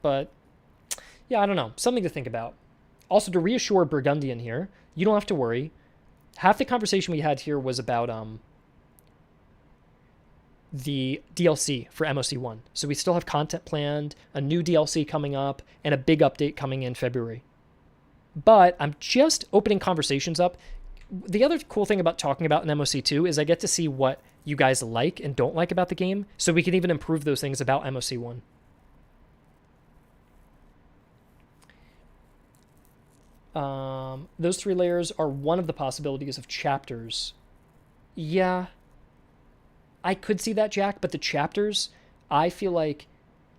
But yeah, I don't know. Something to think about. Also, to reassure Burgundian here, you don't have to worry. Half the conversation we had here was about the DLC for MoC 1. So we still have content planned, a new DLC coming up, and a big update coming in February. But I'm just opening conversations up. The other cool thing about talking about an MoC 2 is I get to see what you guys like and don't like about the game, so we can even improve those things about MoC 1. Those 3 layers are one of the possibilities of chapters. Yeah, I could see that, Jack, but the chapters, I feel like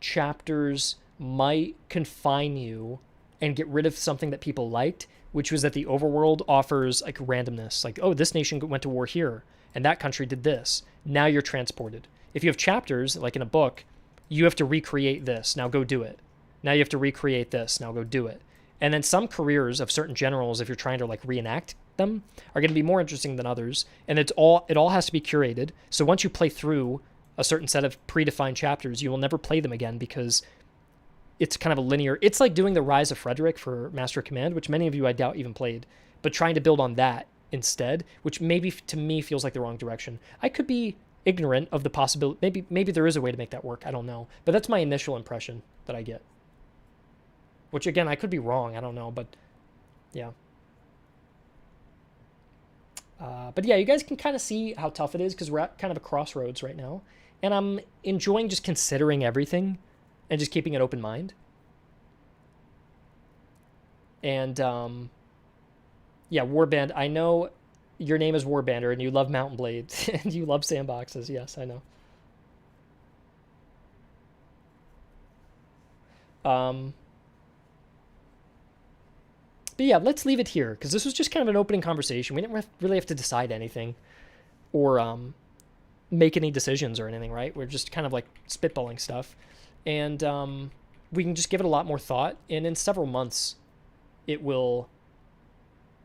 chapters might confine you and get rid of something that people liked, which was that the overworld offers like randomness. Like, oh, this nation went to war here, and that country did this. Now you're transported. If you have chapters, like in a book, you have to recreate this. Now go do it. Now you have to recreate this. Now go do it. And then some careers of certain generals, if you're trying to like reenact them, are going to be more interesting than others. And it all has to be curated. So once you play through a certain set of predefined chapters, you will never play them again because it's kind of a linear. It's like doing the Rise of Frederick for Master Command, which many of you I doubt even played, but trying to build on that instead, which maybe to me feels like the wrong direction. I could be ignorant of the possibility. Maybe there is a way to make that work. I don't know, but that's my initial impression that I get. Which again, I could be wrong. I don't know, but yeah. But yeah, you guys can kind of see how tough it is because we're at kind of a crossroads right now. And I'm enjoying just considering everything and just keeping an open mind. And yeah, Warband, I know your name is Warbander and you love Mountain Blade and you love sandboxes. Yes, I know. But yeah, let's leave it here because this was just kind of an opening conversation. We didn't really have to decide anything or make any decisions or anything, right? We're just kind of like spitballing stuff. And we can just give it a lot more thought. And in several months, it will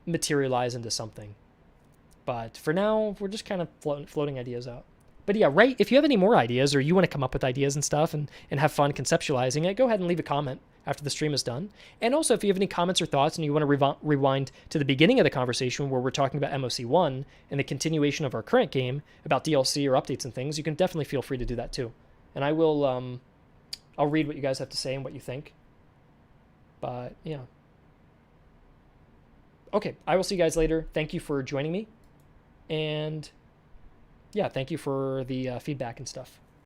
materialize into something. But for now, we're just kind of floating ideas out. But yeah, right, if you have any more ideas or you want to come up with ideas and stuff and have fun conceptualizing it, go ahead and leave a comment after the stream is done. And also, if you have any comments or thoughts and you want to rewind to the beginning of the conversation where we're talking about MoC 1 and the continuation of our current game about DLC or updates and things, you can definitely feel free to do that too. And I will, I'll read what you guys have to say and what you think. But yeah. Okay, I will see you guys later. Thank you for joining me. And yeah, thank you for the feedback and stuff.